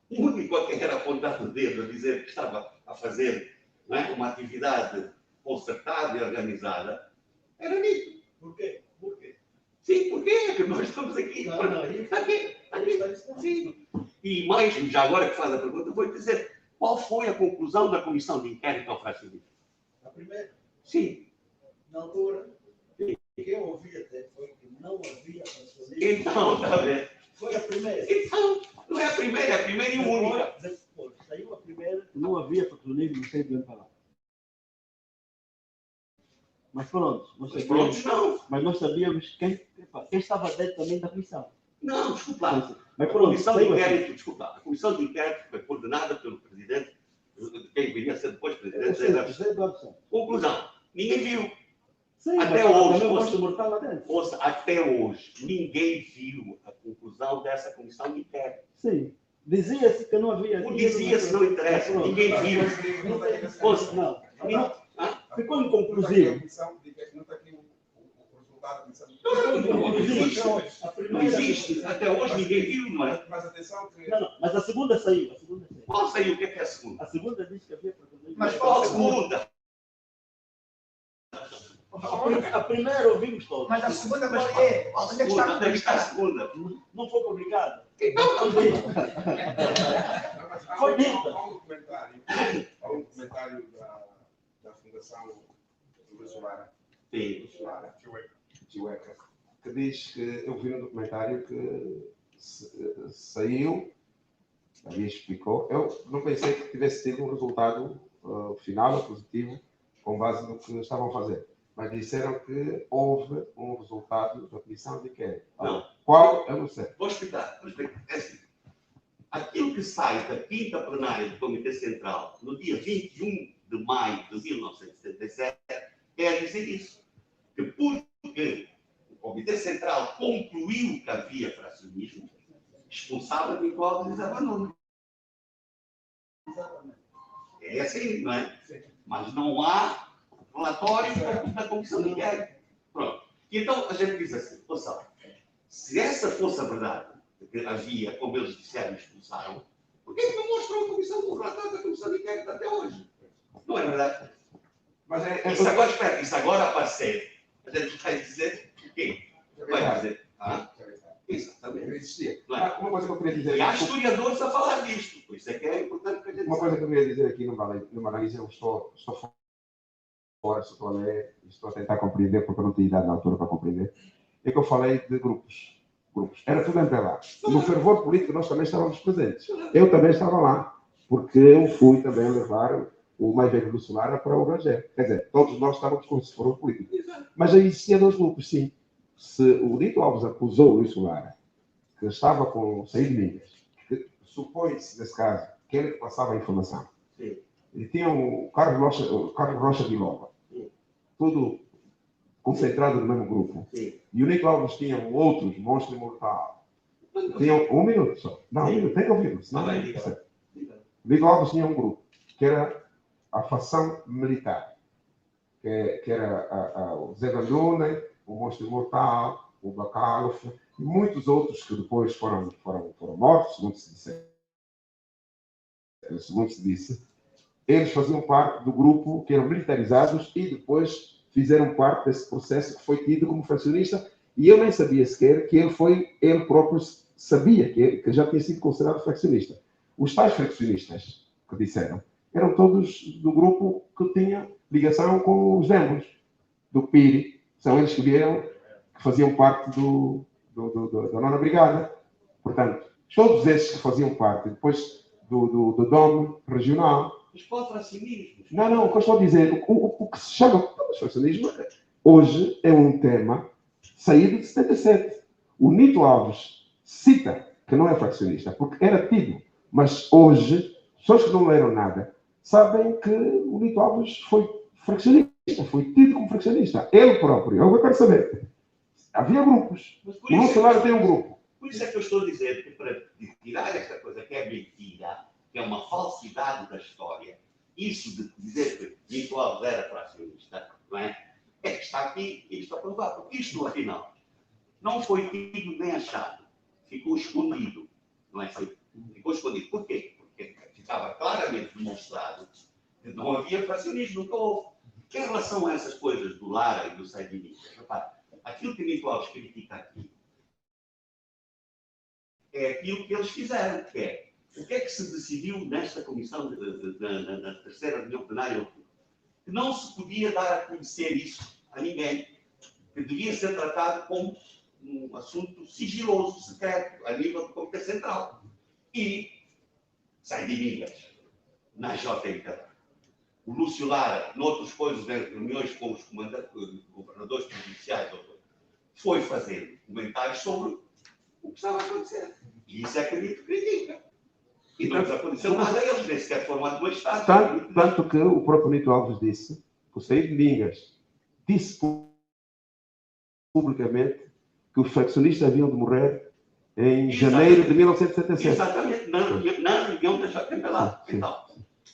O único a quem era apontado o dedo a dizer que estava a fazer, não é, uma atividade concertada e organizada era Nito. Por quê? Por quê? Sim, porquê? Que nós estamos aqui. Aqui. Sim. E mais, já agora que faz a pergunta, vou dizer qual foi a conclusão da comissão de inquérito ao fracionismo? A primeira? Sim. Na altura, o que eu ouvi até foi que não havia fracionismo. Então, está a ver? Foi a primeira. Então, não é a primeira e única. Depois, saiu a primeira, não havia fracionismo, não sei de onde falar. Mas pronto, nós sabíamos quem estava dentro também da comissão. Não, desculpa. Mas A pronto, comissão de inquérito, desculpa, a comissão de inquérito foi coordenada pelo presidente, quem viria a ser depois presidente da Conclusão, ninguém viu. Sim, até hoje, até hoje, ninguém viu a conclusão dessa comissão de inquérito. Sim. Dizia-se que não havia. Não dizia-se, não interessa, ninguém viu. Não. Ficou inconclusivo. Não existe. Até hoje ninguém viu, não é? Mas atenção que... Não, mas a segunda saiu. Qual saiu? O que é a segunda? A segunda disse que havia fracionismo. Mas qual a segunda? A primeira ouvimos todos. Mas a segunda qual é? Onde é que está a segunda? Não foi publicada. Foi dito. Há um documentário da Fundação Luís Solara. Sim. Chihueca, que diz que eu vi no documentário que saiu, ali explicou, eu não pensei que tivesse tido um resultado final positivo com base no que estavam a fazer, mas disseram que houve um resultado da comissão de inquérito. Não. Qual? Eu não sei. Vou explicar. É assim. Aquilo que sai da quinta plenária do Comitê Central no dia 21 de maio de 1977 quer dizer isso. Que porque o Comitê Central concluiu que havia fracionismo, expulsava de Cláudio e Zabanone. É assim, não é? Mas não há relatório da comissão de inquérito. Pronto. E então a gente diz assim, ouça, se essa fosse a verdade, que havia, como eles disseram, expulsaram, por que não mostrou o relatório da comissão de inquérito até hoje? Não é verdade? Mas Isso agora, espera, isso agora aparecer, a gente vai dizer o quê? Vai dizer, exatamente. Não existia. Não é? Uma coisa que eu queria dizer. E há historiadores a falar disto, por isso é que é importante que a gente Uma coisa que eu queria dizer aqui no Maranhão, eu estou fora, estou a ler, estou a tentar compreender, porque eu não tinha idade na altura para compreender, é que eu falei de grupos. Era tudo entre lá. No fervor político nós também estávamos presentes. Eu também estava lá, porque eu fui também levar o mais velho do Solara para o Rangel. Quer dizer, todos nós estávamos com esse fervor político. Mas aí existiam dois grupos, sim. Se o Nito Alves acusou o Luís Solara, que estava com saída de Minas, que supõe-se, nesse caso, que ele passava a informação. Sim. E tinha o Carlos Rocha Vilova. Tudo concentrado no mesmo grupo. Sim. E o Nito Alves tinha outros, Monstro Imortal. Tinham um minuto só. Não, um minuto, tem que ouvir. Senão não é certo. O Nito Alves tinha um grupo, que era a facção militar, que era o Zé Gandune, o Monstro Imortal, o Bacalhau, e muitos outros que depois foram mortos, segundo se disse. Eles faziam parte do grupo que eram militarizados e depois fizeram parte desse processo que foi tido como fracionista, e eu nem sabia sequer que ele próprio sabia que já tinha sido considerado fracionista. Os tais fracionistas que disseram eram todos do grupo que tinha ligação com os demos do PIRI. São eles que vieram, que faziam parte da 9ª Brigada. Portanto, todos esses que faziam parte, depois do DOM regional. Os fracionismos. Não, o que eu estou a dizer, o que se chama fracionismo, hoje é um tema saído de 77. O Nito Alves cita que não é fracionista, porque era tido Mas hoje, pessoas que não leram nada, sabem que o Nito Alves foi fraccionista, foi tido como fraccionista. Ele próprio, eu quero saber. Havia grupos. O Bolsonaro tem um grupo. Por isso é que eu estou a dizer que para tirar esta coisa que é mentira, que é uma falsidade da história, isso de dizer que Nito Alves era fracionista, não é? É que está aqui e está provado. Isto, afinal, não foi tido nem achado. Ficou escondido. Não é assim? Ficou escondido. Por quê? Porque ficava claramente demonstrado que não havia fracionismo, nunca houve. Em relação a essas coisas do Lara e do Saidinistas, repare, aquilo que Nito Alves critica aqui é aquilo que eles fizeram, que é o que é que se decidiu nesta comissão, na terceira reunião plenária, que não se podia dar a conhecer isso a ninguém, que devia ser tratado como um assunto sigiloso, secreto, a nível do Comitê Central. E sai de migas na JIT. O Lúcio Lara, noutras coisas, em reuniões com os governadores provinciais, foi fazendo comentários sobre o que estava a acontecer. E isso é que a gente critica. E não aconteceu nada, eles nem sequer foram administrados. Tanto que o próprio Nito Alves disse, que o Saíde Mingas disse publicamente que os faccionistas haviam de morrer em janeiro de 1977. Exatamente, na reunião da JPLA. Então,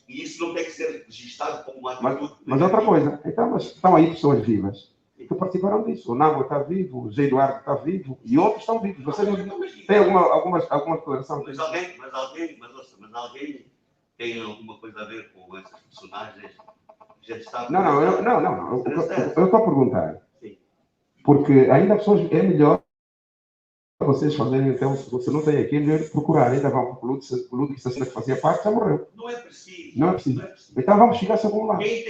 e isso não tem que ser registrado como uma atitude. Mas outra coisa, então, mas estão aí pessoas vivas que participaram disso. O Nágua está vivo, o Zé Eduardo está vivo e outros estão vivos. Vocês têm alguma declaração? Mas alguém tem alguma coisa a ver com esses personagens? Já está. Não. Eu estou a perguntar. Sim. Porque ainda pessoas. É melhor vocês fazerem, então, se você não tem aqui, é melhor procurar. Ainda vão para o Ludo, que fazia parte, já morreu. Não é preciso. Não é preciso. Então vamos chegar a algum lado.